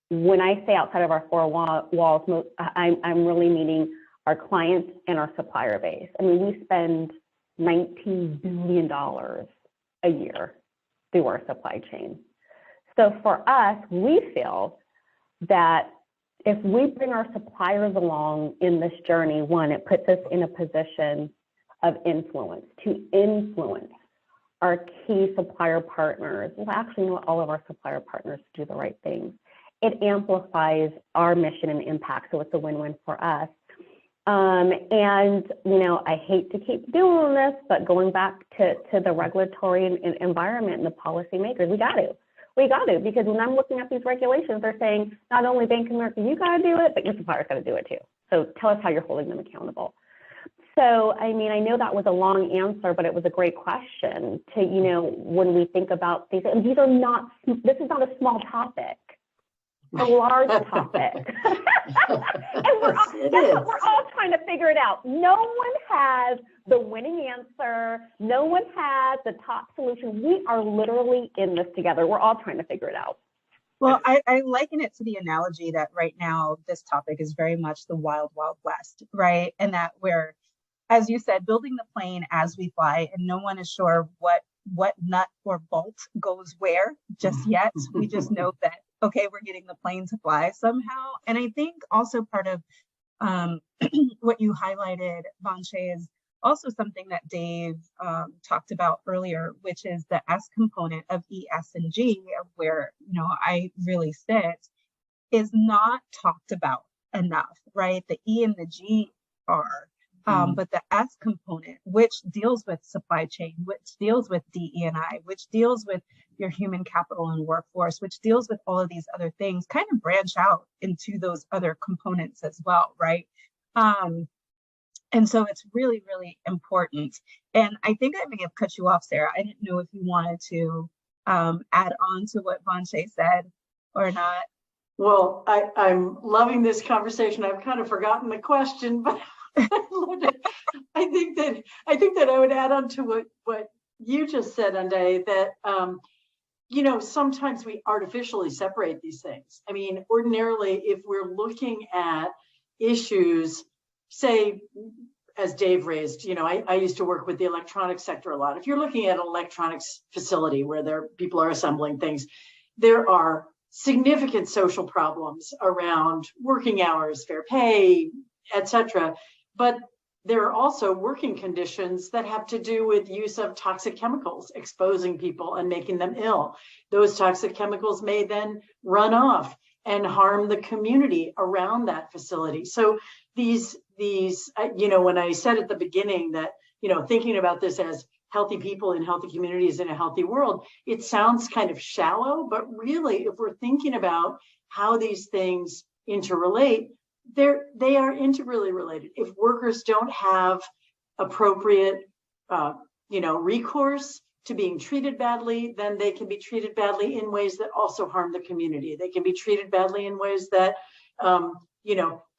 when I say outside of our 4 walls, I'm really meaning our clients and our supplier base. We spend $19 billion a year through our supply chain. So for us, we feel that if we bring our suppliers along in this journey, one, it puts us in a position of influence, to influence our key supplier partners. Well, actually, not all of our supplier partners do the right things. It amplifies our mission and impact, so it's a win-win for us. And, I hate to keep doing this, but going back to the regulatory and environment and the policymakers, we got to, because when I'm looking at these regulations, they're saying not only Bank of America, you got to do it, but your suppliers got to do it too. So tell us how you're holding them accountable. So, I know that was a long answer, but it was a great question to, when we think about these, and this is not a small topic, a large topic. And we're all trying to figure it out. No one has the winning answer. No one has the top solution. We are literally in this together. We're all trying to figure it out.
Well, I liken it to the analogy that right now this topic is very much the wild, wild west, right? And that we're, as you said, building the plane as we fly, and no one is sure what nut or bolt goes where just yet. We just know that, okay, we're getting the plane to fly somehow. And I think also part of what you highlighted, Vanshay, is also something that Dave talked about earlier, which is the S component of ESG, of where I really sit, is not talked about enough, right? The E and the G are, but the S component, which deals with supply chain, which deals with DE&I, which deals with your human capital and workforce, which deals with all of these other things, kind of branch out into those other components as well, right? And so it's really, really important. And I think I may have cut you off, Sarah. I didn't know if you wanted to add on to what Vanshay said or not.
Well, I'm loving this conversation. I've kind of forgotten the question, but I think that I would add on to what you just said, Anday, that sometimes we artificially separate these things. I mean, ordinarily, if we're looking at issues, say, as Dave raised, I used to work with the electronics sector a lot. If you're looking at an electronics facility where people are assembling things, there are significant social problems around working hours, fair pay, etc. But there are also working conditions that have to do with use of toxic chemicals, exposing people and making them ill. Those toxic chemicals may then run off and harm the community around that facility. So these, when I said at the beginning that, thinking about this as healthy people in healthy communities in a healthy world, it sounds kind of shallow, but really, if we're thinking about how these things interrelate, they are integrally related. If workers don't have appropriate, recourse to being treated badly, then they can be treated badly in ways that also harm the community. They can be treated badly in ways that,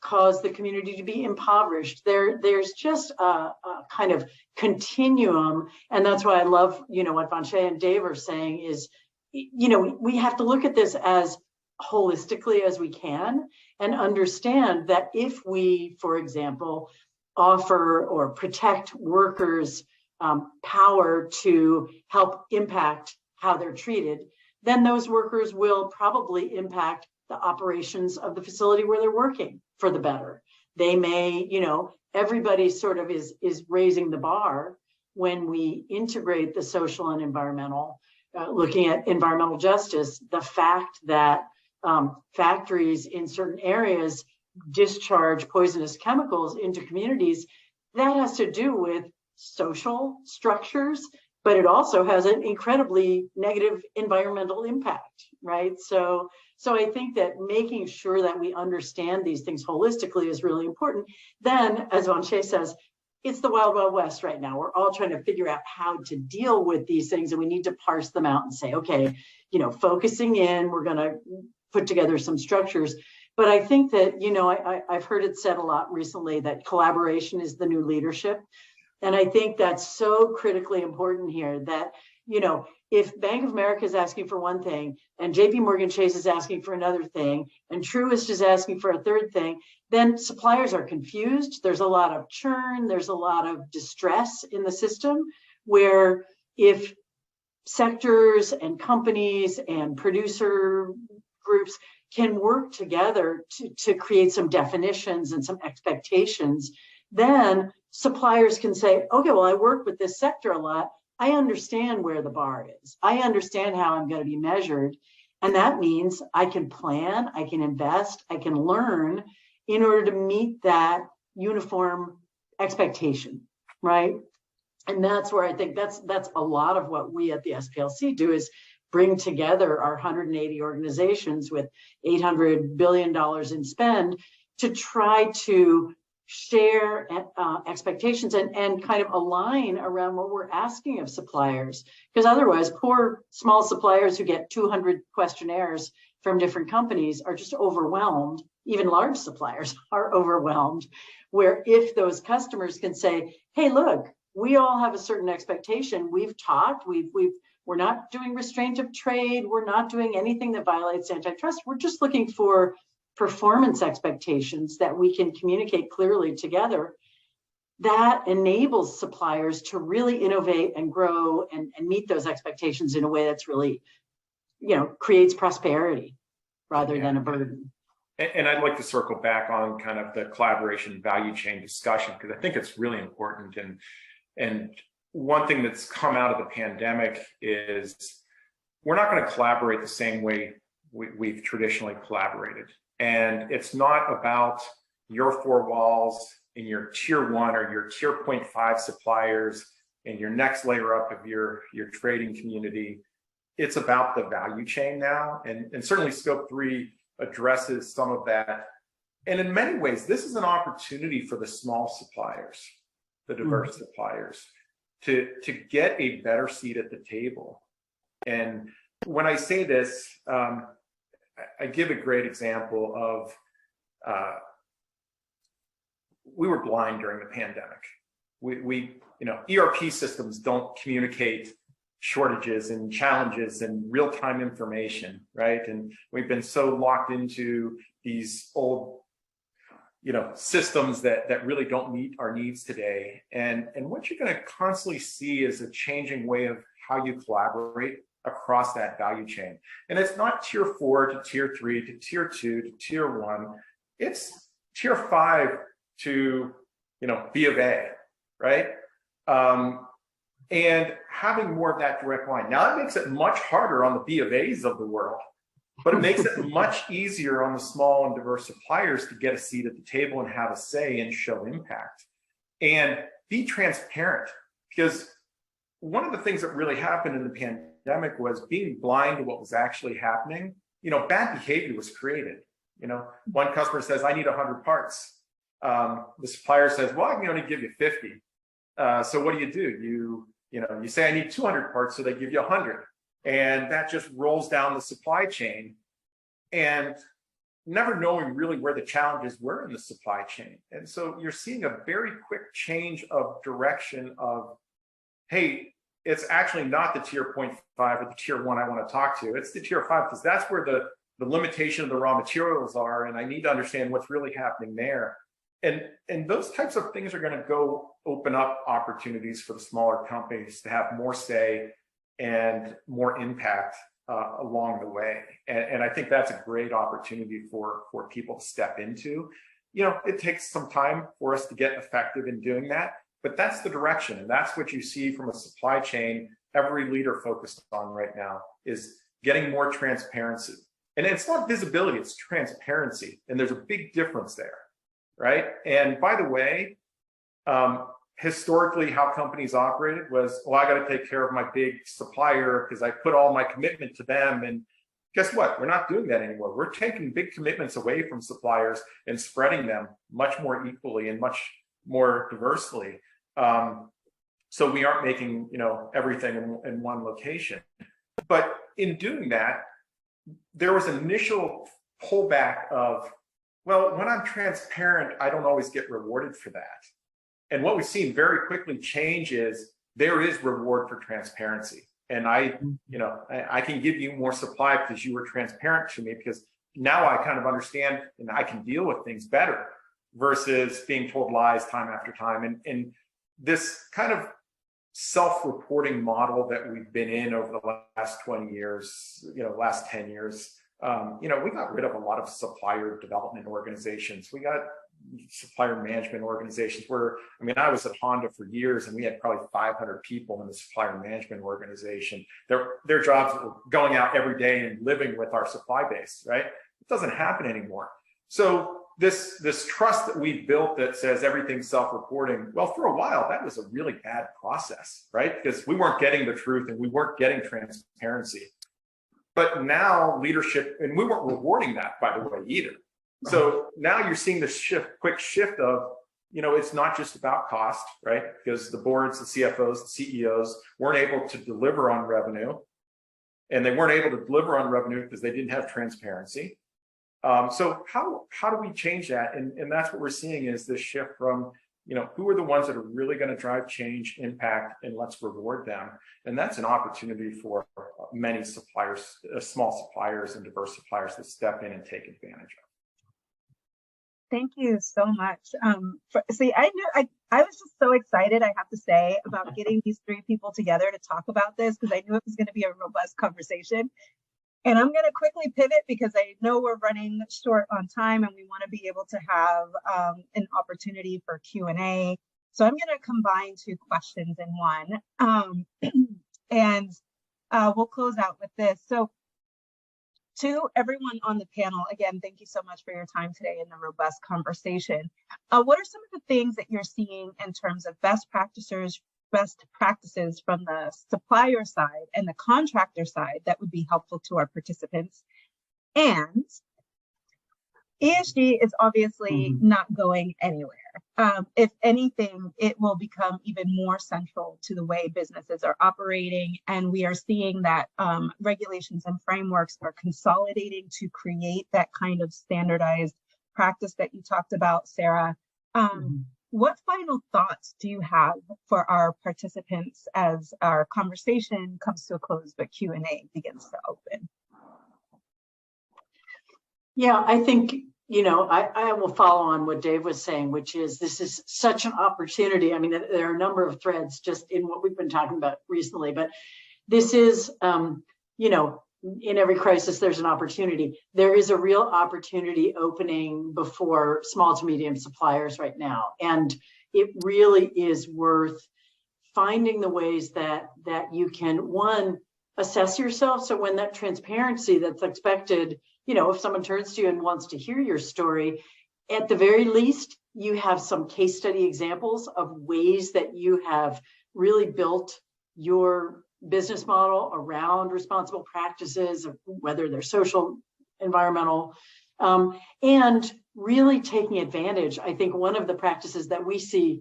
cause the community to be impoverished. There's just a kind of continuum, and that's why I love, what Vanshay and Dave are saying is, we have to look at this as holistically as we can and understand that if we, for example, offer or protect workers' power to help impact how they're treated, then those workers will probably impact the operations of the facility where they're working for the better. They may, everybody sort of is raising the bar when we integrate the social and environmental, looking at environmental justice, the fact that factories in certain areas discharge poisonous chemicals into communities, that has to do with social structures, but it also has an incredibly negative environmental impact, right? So I think that making sure that we understand these things holistically is really important. Then, as Vanshay says, it's the wild, wild west right now. We're all trying to figure out how to deal with these things, and we need to parse them out and say, okay, focusing in, we're going to put together some structures. But I think that, I've heard it said a lot recently that collaboration is the new leadership. And I think that's so critically important here that, if Bank of America is asking for one thing and JP Morgan Chase is asking for another thing and Truist is asking for a third thing, then suppliers are confused. There's a lot of churn. There's a lot of distress in the system, where if sectors and companies and producer groups can work together to create some definitions and some expectations, then suppliers can say, okay, well, I work with this sector a lot. I understand where the bar is. I understand how I'm going to be measured. And that means I can plan, I can invest, I can learn in order to meet that uniform expectation, right? And that's where I think that's a lot of what we at the SPLC do, is bring together our 180 organizations with $800 billion in spend to try to share expectations and kind of align around what we're asking of suppliers. Because otherwise, poor small suppliers who get 200 questionnaires from different companies are just overwhelmed. Even large suppliers are overwhelmed, where if those customers can say, hey, look, we all have a certain expectation. We've talked, we're not doing restraint of trade. We're not doing anything that violates antitrust. We're just looking for performance expectations that we can communicate clearly together. That enables suppliers to really innovate and grow and meet those expectations in a way that's really, creates prosperity rather than a burden.
And I'd like to circle back on kind of the collaboration value chain discussion, because I think it's really important. And one thing that's come out of the pandemic is we're not going to collaborate the same way we've traditionally collaborated. And it's not about your four walls in your tier 1 or your tier 0.5 suppliers and your next layer up of your trading community. It's about the value chain now. And certainly Scope 3 addresses some of that. And in many ways, this is an opportunity for the small suppliers, the diverse suppliers, to get a better seat at the table. And when I say this, I give a great example of we were blind during the pandemic. We ERP systems don't communicate shortages and challenges and real-time information, right? And we've been so locked into these old, systems that really don't meet our needs today. And what you're going to constantly see is a changing way of how you collaborate across that value chain. And it's not tier 4 to tier 3 to tier 2 to tier 1. It's tier 5 to, B of A, right? And having more of that direct line. Now, that makes it much harder on the B of A's of the world, but it makes it much easier on the small and diverse suppliers to get a seat at the table and have a say and show impact. And be transparent, because one of the things that really happened in the pandemic was being blind to what was actually happening. Bad behavior was created. One customer says, I need 100 parts. The supplier says, well, I can only give you 50. So what do? You say I need 200 parts, so they give you 100. And that just rolls down the supply chain, and never knowing really where the challenges were in the supply chain. And so you're seeing a very quick change of direction of, hey, it's actually not the tier 0.5 or the tier 1 I want to talk to. It's the tier 5, because that's where the limitation of the raw materials are, and I need to understand what's really happening there. And those types of things are going to go open up opportunities for the smaller companies to have more say and more impact along the way. And I think that's a great opportunity for people to step into. It takes some time for us to get effective in doing that, but that's the direction. And that's what you see from a supply chain every leader focused on right now, is getting more transparency. And it's not visibility, it's transparency. And there's a big difference there, right? And by the way, historically, how companies operated was, well, I got to take care of my big supplier because I put all my commitment to them. And guess what? We're not doing that anymore. We're taking big commitments away from suppliers and spreading them much more equally and much more diversely. So we aren't making, everything in one location. But in doing that, there was an initial pullback of, well, when I'm transparent, I don't always get rewarded for that. And what we've seen very quickly change is there is reward for transparency. And I can give you more supply because you were transparent to me, because now I kind of understand and I can deal with things better versus being told lies time after time. And this kind of self-reporting model that we've been in over the last 20 years, last 10 years, we got rid of a lot of supplier development organizations. We got supplier management organizations where, I was at Honda for years, and we had probably 500 people in the supplier management organization. Their jobs were going out every day and living with our supply base, right? It doesn't happen anymore. So this trust that we built that says everything's self-reporting, well, for a while, that was a really bad process, right? Because we weren't getting the truth and we weren't getting transparency. But now leadership, and we weren't rewarding that, by the way, either. So now you're seeing this quick shift of, it's not just about cost, right? Because the boards, the CFOs, the CEOs weren't able to deliver on revenue, and they weren't able to deliver on revenue because they didn't have transparency. So how do we change that? And that's what we're seeing is this shift from, who are the ones that are really going to drive change, impact, and let's reward them. And that's an opportunity for many suppliers, small suppliers and diverse suppliers to step in and take advantage of.
Thank you so much. I was just so excited, I have to say, about getting these three people together to talk about this, because I knew it was going to be a robust conversation. And I'm going to quickly pivot because I know we're running short on time and we want to be able to have an opportunity for Q&A. So I'm going to combine two questions in one. And we'll close out with this. So to everyone on the panel, again, thank you so much for your time today in the robust conversation. What are some of the things that you're seeing in terms of best practices from the supplier side and the contractor side that would be helpful to our participants? And ESG is obviously not going anywhere. If anything, it will become even more central to the way businesses are operating. And we are seeing that regulations and frameworks are consolidating to create that kind of standardized practice that you talked about, Sarah. What final thoughts do you have for our participants as our conversation comes to a close, but Q&A begins to open?
Yeah, I think, I will follow on what Dave was saying, which is this is such an opportunity. I mean, there are a number of threads just in what we've been talking about recently, but this is, in every crisis, there's an opportunity. There is a real opportunity opening before small to medium suppliers right now. And it really is worth finding the ways that you can, one, assess yourself. So when that transparency that's expected, if someone turns to you and wants to hear your story, at the very least, you have some case study examples of ways that you have really built your business model around responsible practices, whether they're social, environmental, and really taking advantage. I think one of the practices that we see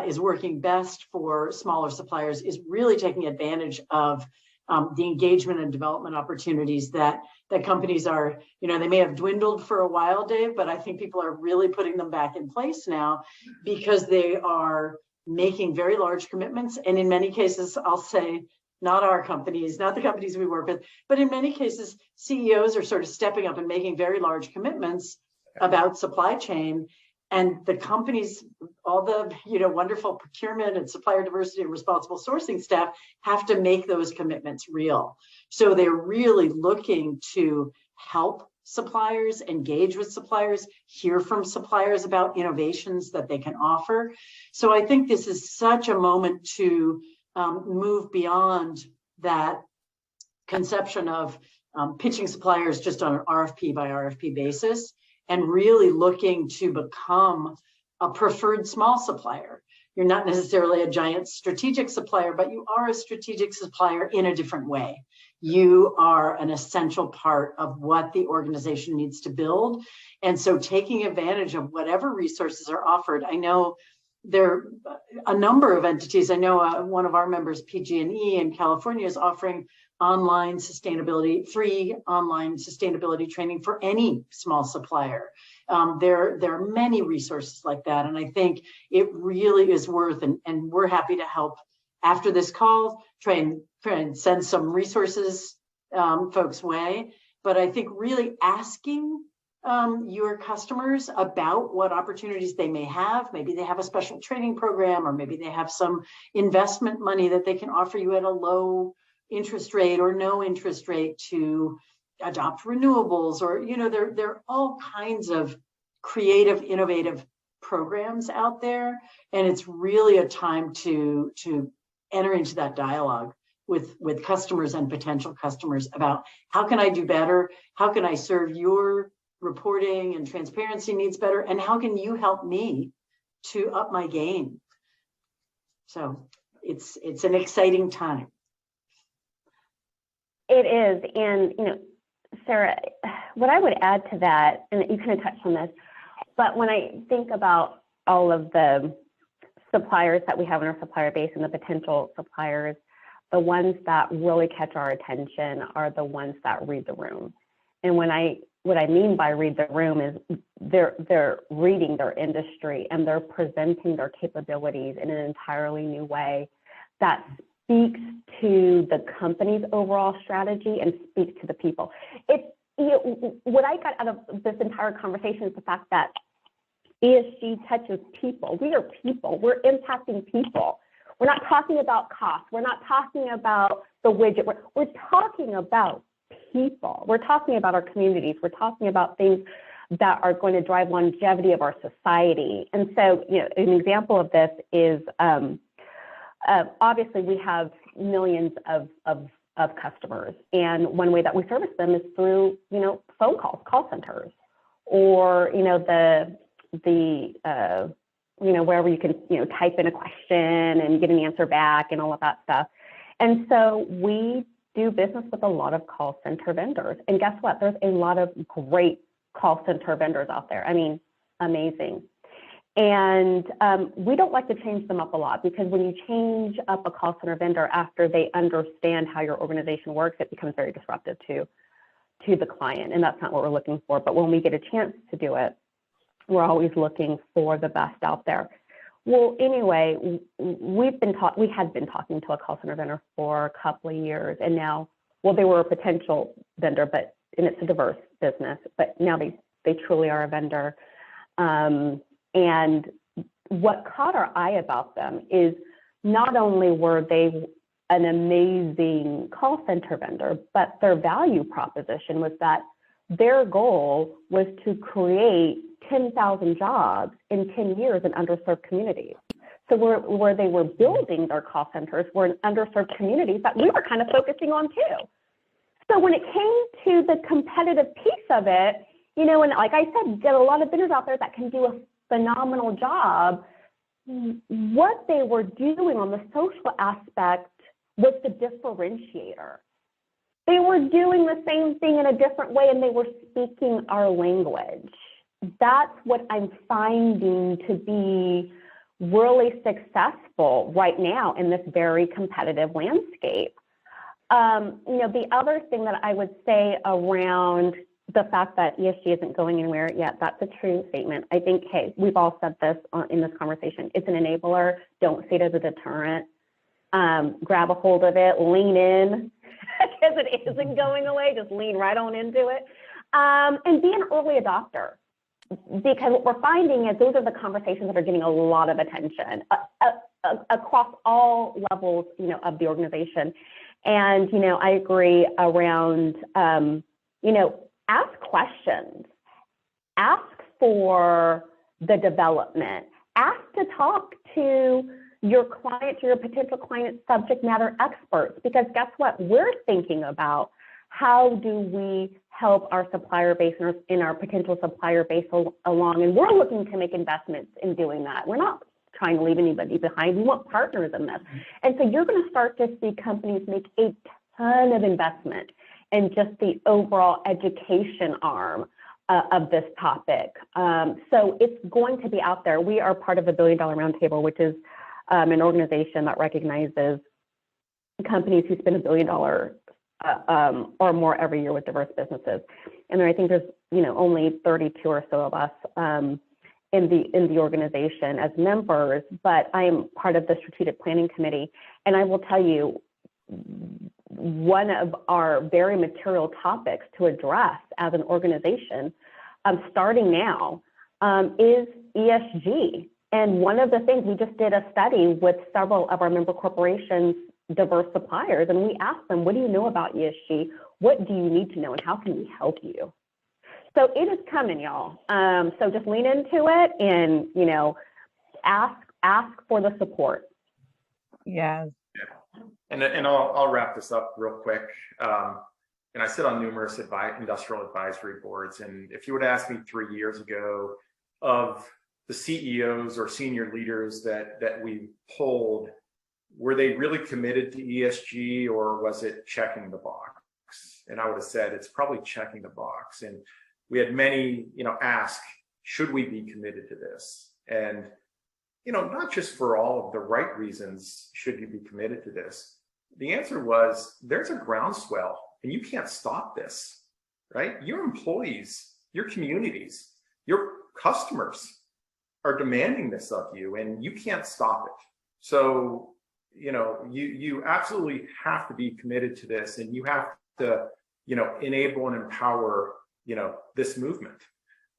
is working best for smaller suppliers is really taking advantage of the engagement and development opportunities that companies are, they may have dwindled for a while, Dave, but I think people are really putting them back in place now because they are making very large commitments. And in many cases, I'll say, not our companies, not the companies we work with, but in many cases, CEOs are sort of stepping up and making very large commitments about supply chain. And the companies, all the wonderful procurement and supplier diversity and responsible sourcing staff have to make those commitments real. So they're really looking to help suppliers, engage with suppliers, hear from suppliers about innovations that they can offer. So I think this is such a moment to move beyond that conception of pitching suppliers just on an RFP by RFP basis, and really looking to become a preferred small supplier. You're not necessarily a giant strategic supplier, but you are a strategic supplier in a different way. You are an essential part of what the organization needs to build. And so taking advantage of whatever resources are offered. I know there are a number of entities. I know one of our members, PG&E in California, is offering free online sustainability training for any small supplier. There are many resources like that. And I think it really is worth, and we're happy to help after this call, try and send some resources folks' way. But I think really asking your customers about what opportunities they may have. Maybe they have a special training program, or maybe they have some investment money that they can offer you at a low interest rate or no interest rate to adopt renewables, or there are all kinds of creative, innovative programs out there, and it's really a time to enter into that dialogue with customers and potential customers about how can I do better, how can I serve your reporting and transparency needs better, and how can you help me to up my game. So it's an exciting time.
It is. And, Sarah, what I would add to that, and you kind of touched on this, but when I think about all of the suppliers that we have in our supplier base and the potential suppliers, the ones that really catch our attention are the ones that read the room. And what I mean by read the room is they're reading their industry and they're presenting their capabilities in an entirely new way that speaks to the company's overall strategy and speaks to the people. What I got out of this entire conversation is the fact that ESG touches people. We are people. We're impacting people. We're not talking about cost. We're not talking about the widget. We're talking about people. We're talking about our communities. We're talking about things that are going to drive longevity of our society. And so, an example of this is obviously we have millions of customers, and one way that we service them is through phone calls, call centers, or wherever you can type in a question and get an answer back and all of that stuff. And so we do business with a lot of call center vendors, and guess what? There's a lot of great call center vendors out there. I mean, amazing. And we don't like to change them up a lot, because when you change up a call center vendor after they understand how your organization works, it becomes very disruptive to the client, and that's not what we're looking for. But when we get a chance to do it, we're always looking for the best out there. Well, anyway, we had been talking to a call center vendor for a couple of years, and now, well, they were a potential vendor, and it's a diverse business, but now they truly are a vendor. And what caught our eye about them is not only were they an amazing call center vendor, but their value proposition was that their goal was to create 10,000 jobs in 10 years in underserved communities. So where they were building their call centers were in underserved communities that we were kind of focusing on too. So when it came to the competitive piece of it, you know, and like I said, there are a lot of vendors out there that can do a phenomenal job. What they were doing on the social aspect was the differentiator. They were doing the same thing in a different way, and they were speaking our language. That's what I'm finding to be really successful right now in this very competitive landscape. You know, the other thing that I would say around the fact that ESG isn't going anywhere yet, that's a true statement. I think, hey, we've all said this in this conversation. It's an enabler. Don't see it as a deterrent. Grab a hold of it, lean in, because it isn't going away. Just lean right on into it. And be an early adopter. Because what we're finding is those are the conversations that are getting a lot of attention across all levels, you know, of the organization. And, you know, I agree around, you know, ask questions, ask for the development, ask to talk to your clients or your potential client subject matter experts, because guess what? We're thinking about how do we help our supplier base and our potential supplier base along, and we're looking to make investments in doing that. We're not trying to leave anybody behind. We want partners in this. And so you're going to start to see companies make a ton of investment in just the overall education arm of this topic. So it's going to be out there. We are part of the $1 Billion Roundtable, which is an organization that recognizes companies who spend $1 billion or more every year with diverse businesses. And I think there's, you know, only 32 or so of us in the organization as members, but I am part of the strategic planning committee. And I will tell you, one of our very material topics to address as an organization, starting now, is ESG. And one of the things, we just did a study with several of our member corporations, diverse suppliers, and we asked them, what do you know about ESG? What do you need to know, and how can we help you? So it is coming, y'all. So just lean into it and, you know, ask for the support.
Yes.
Yeah. And I'll wrap this up real quick. And I sit on numerous industrial advisory boards. And if you would ask me 3 years ago of the CEOs or senior leaders that we polled, were they really committed to ESG, or was it checking the box? And I would have said it's probably checking the box. And we had many, you know, ask, should we be committed to this? And, you know, not just for all of the right reasons, should you be committed to this? The answer was, there's a groundswell and you can't stop this, right? Your employees, your communities, your customers are demanding this of you and you can't stop it. So, you know, you absolutely have to be committed to this, and you have to, you know, enable and empower, you know, this movement.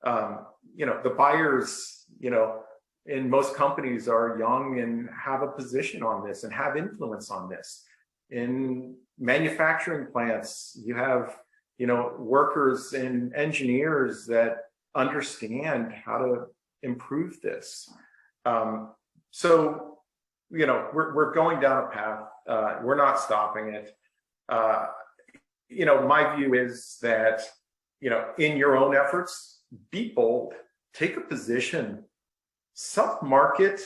You know, the buyers, you know, in most companies are young and have a position on this and have influence on this. In manufacturing plants, you have, you know, workers and engineers that understand how to improve this. So, you know, we're going down a path. We're not stopping it. You know, my view is that, you know, in your own efforts, be bold, take a position, self-market,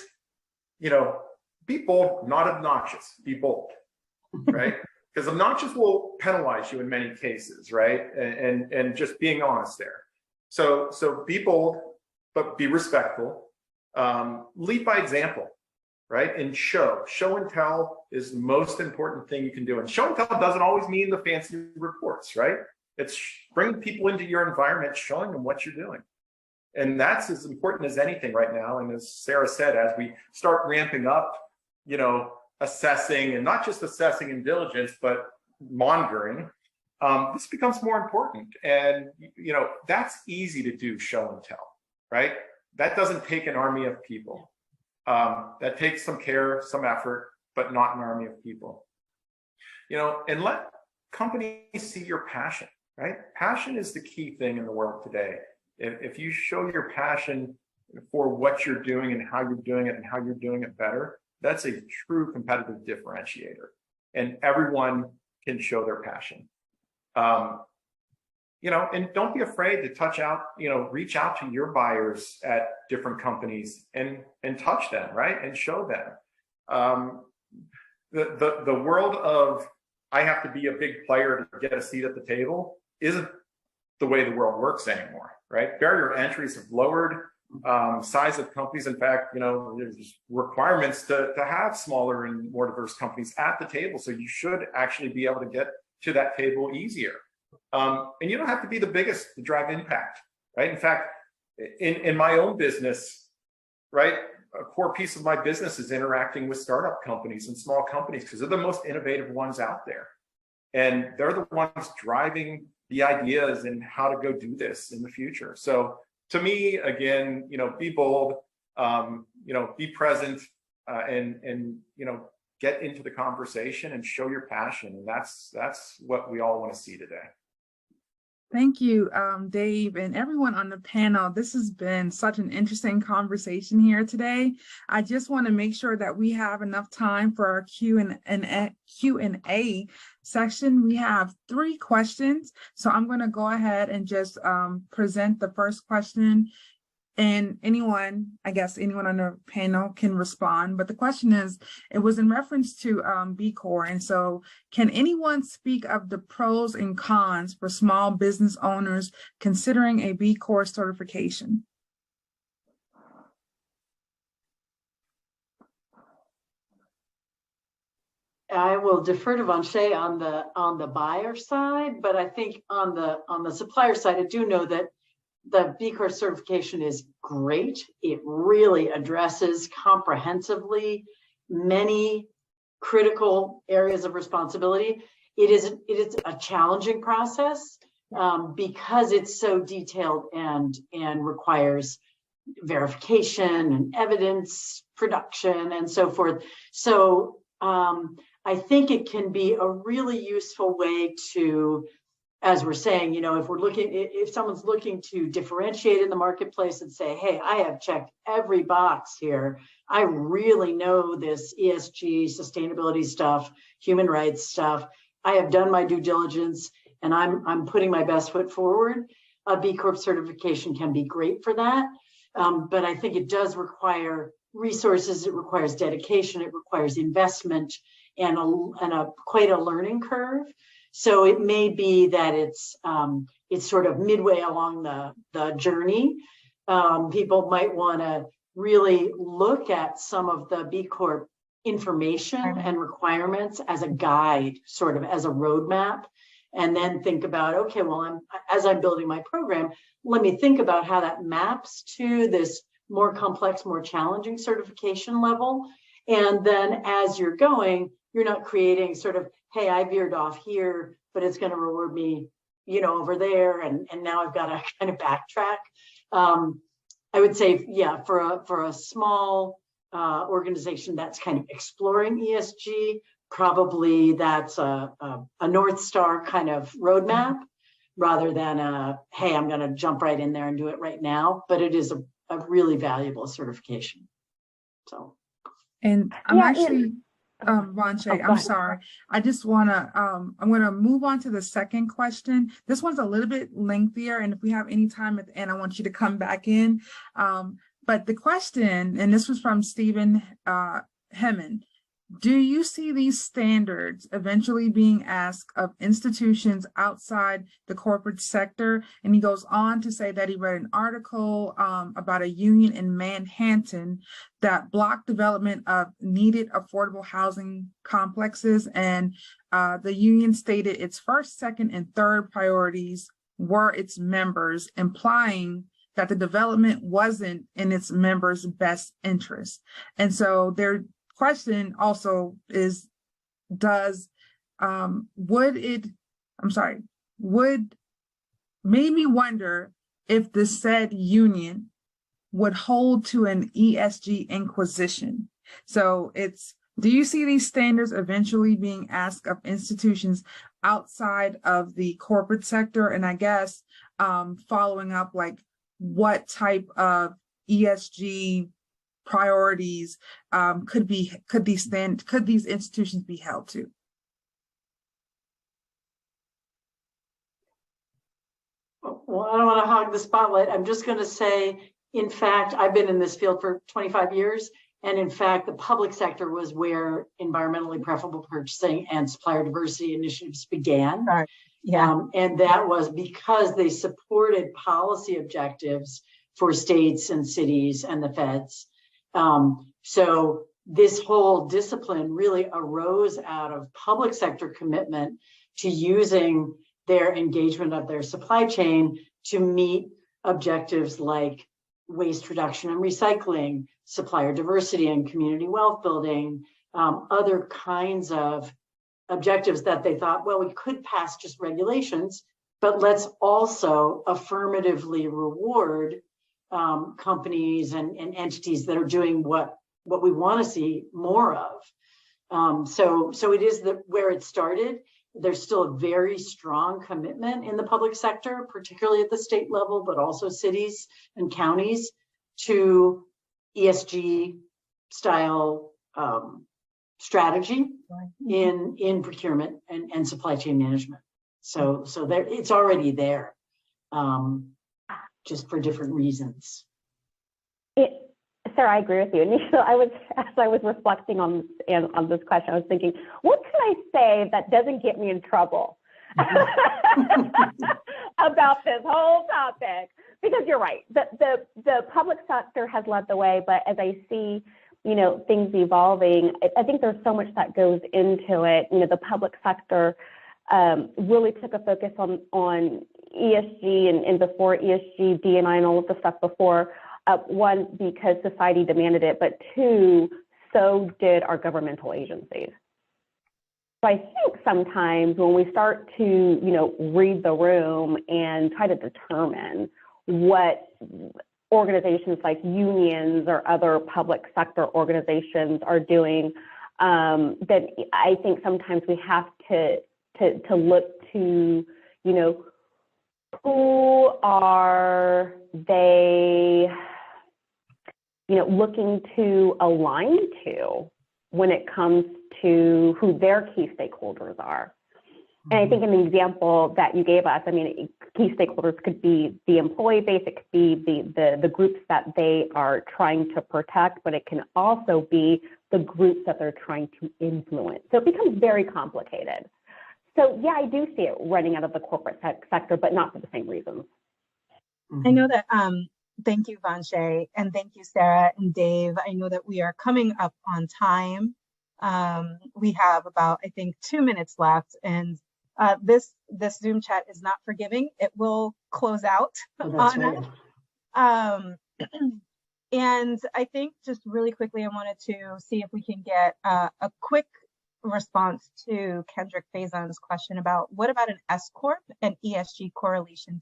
you know, be bold, not obnoxious, be bold, right? Because obnoxious will penalize you in many cases, right? And just being honest there. So be bold, but be respectful. Lead by example, right? And show and tell is the most important thing you can do. And show and tell doesn't always mean the fancy reports, right? It's bringing people into your environment, showing them what you're doing. And that's as important as anything right now. And as Sarah said, as we start ramping up, assessing, and not just assessing in diligence, but monitoring, this becomes more important. And, that's easy to do, show and tell, right? That doesn't take an army of people. That takes some care, some effort, but not an army of people. And let companies see your passion, right? Passion is the key thing in the world today. If you show your passion for what you're doing and how you're doing it and how you're doing it better, that's a true competitive differentiator. And everyone can show their passion. And don't be afraid to touch out, reach out to your buyers at different companies and touch them, right? And show them. The world of I have to be a big player to get a seat at the table isn't the way the world works anymore, right? Barrier entries have lowered, size of companies. In fact, there's requirements to have smaller and more diverse companies at the table. So you should actually be able to get to that table easier. And you don't have to be the biggest to drive impact, right? In fact, in my own business, right, a core piece of my business is interacting with startup companies and small companies because they're the most innovative ones out there. And they're the ones driving the ideas and how to go do this in the future. So to me, again, be bold, be present, and get into the conversation and show your passion. And that's what we all want to see today.
Thank you, Dave, and everyone on the panel. This has been such an interesting conversation here today. I just want to make sure that we have enough time for our Q&A section. We have 3 questions, so I'm going to go ahead and just present the first question. And anyone on the panel can respond. But the question is, it was in reference to B Corp. And so can anyone speak of the pros and cons for small business owners considering a B Corp certification?
I will defer to Vanshay on the buyer side, but I think on the supplier side, I do know that the B Corp certification is great. It really addresses comprehensively many critical areas of responsibility. It is a challenging process because it's so detailed and requires verification and evidence production and so forth. So I think it can be a really useful way to, as we're saying, if someone's looking to differentiate in the marketplace and say, hey, I have checked every box here. I really know this ESG, sustainability stuff, human rights stuff. I have done my due diligence and I'm putting my best foot forward. A B Corp certification can be great for that. But I think it does require resources. It requires dedication. It requires investment and quite a learning curve. So it may be that it's sort of midway along the journey. People might want to really look at some of the B Corp information and requirements as a guide, sort of as a roadmap, and then think about, okay, well, as I'm building my program, let me think about how that maps to this more complex, more challenging certification level. And then as you're going, you're not creating sort of, hey, I veered off here, but it's going to reward me, over there, and now I've got to kind of backtrack. I would say, yeah, for a small organization that's kind of exploring ESG, probably that's a North Star kind of roadmap rather than hey, I'm going to jump right in there and do it right now. But it is a really valuable certification. So,
and I'm actually. Vanshay, I'm sorry. I just want to, I'm going to move on to the second question. This one's a little bit lengthier, and if we have any time at the end, I want you to come back in. But the question, and this was from Stephen Hemman, do you see these standards eventually being asked of institutions outside the corporate sector? And he goes on to say that he read an article about a union in Manhattan that blocked development of needed affordable housing complexes. And the union stated its first, second, and third priorities were its members, implying that the development wasn't in its members' best interest. And so their question also is, would made me wonder if the said union would hold to an ESG inquisition. So do you see these standards eventually being asked of institutions outside of the corporate sector? And I guess following up, like, what type of ESG priorities could these institutions be held to?
Well, I don't want to hog the spotlight. I'm just going to say, in fact, I've been in this field for 25 years. And in fact, the public sector was where environmentally preferable purchasing and supplier diversity initiatives began.
Right. Yeah.
And that was because they supported policy objectives for states and cities and the feds. So this whole discipline really arose out of public sector commitment to using their engagement of their supply chain to meet objectives like waste reduction and recycling, supplier diversity and community wealth building, other kinds of objectives that they thought, well, we could pass just regulations, but let's also affirmatively reward companies and entities that are doing what we want to see more of. So it is where it started. There's still a very strong commitment in the public sector, particularly at the state level, but also cities and counties, to ESG style strategy in procurement and supply chain management. So there, it's already there, just for different reasons.
Sarah, I agree with you. And as I was reflecting on this question, I was thinking, what can I say that doesn't get me in trouble about this whole topic? Because you're right, the public sector has led the way, but as I see, things evolving, I think there's so much that goes into it. The public sector really took a focus on ESG and before ESG, D&I and all of the stuff before. One, because society demanded it, but two, so did our governmental agencies. So I think sometimes when we start to, read the room and try to determine what organizations like unions or other public sector organizations are doing, then I think sometimes we have to look to, who are they, looking to align to when it comes to who their key stakeholders are. And I think in the example that you gave us, key stakeholders could be the employee base, it could be the groups that they are trying to protect, but it can also be the groups that they're trying to influence. So it becomes very complicated. So yeah, I do see it running out of the corporate sector, but not for the same reasons.
I know that, thank you, Vanche, and thank you, Sarah and Dave. I know that we are coming up on time. We have about, I think, 2 minutes left, and this Zoom chat is not forgiving. It will close out on us. And I think just really quickly, I wanted to see if we can get a quick response to Kendrick Faison's question about what about an S Corp and ESG correlation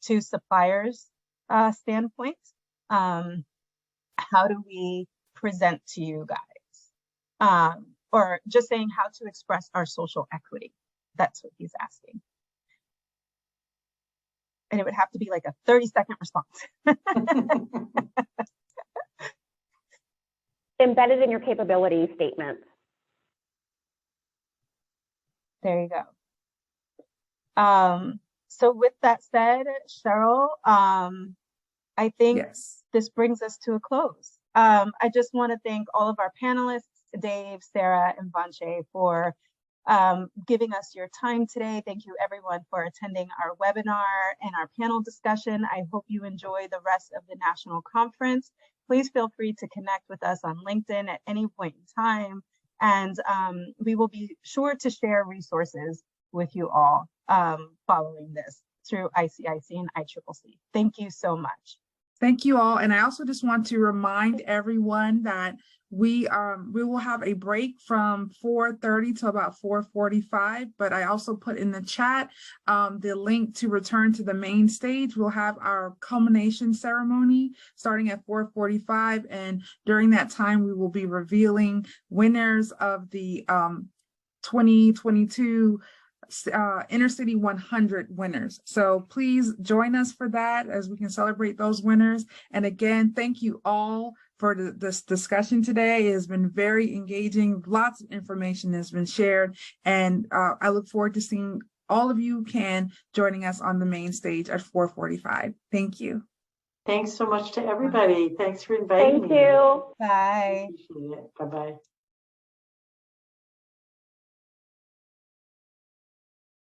to suppliers standpoint. How do we present to you guys? Or just saying how to express our social equity. That's what he's asking. And it would have to be like a 30-second response.
Embedded in your capability statement.
There you go. So with that said, Cheryl, I think this brings us to a close. I just want to thank all of our panelists, Dave, Sarah, and Vanche, for giving us your time today. Thank you everyone for attending our webinar and our panel discussion. I hope you enjoy the rest of the national conference. Please feel free to connect with us on LinkedIn at any point in time. And we will be sure to share resources with you all following this. through ICIC and ICCC. Thank you so much.
Thank you all. And I also just want to remind everyone that we will have a break from 4:30 to about 4:45, but I also put in the chat the link to return to the main stage. We'll have our culmination ceremony starting at 4:45, and during that time we will be revealing winners of the 2022 Intercity 100 winners. So please join us for that as we can celebrate those winners. And again, thank you all for this discussion today. It has been very engaging. Lots of information has been shared, and I look forward to seeing all of you joining us on the main stage at 4:45. Thank you.
Thanks so much to everybody. Thanks for inviting me.
Thank you.
Bye.
Appreciate it. Bye-bye.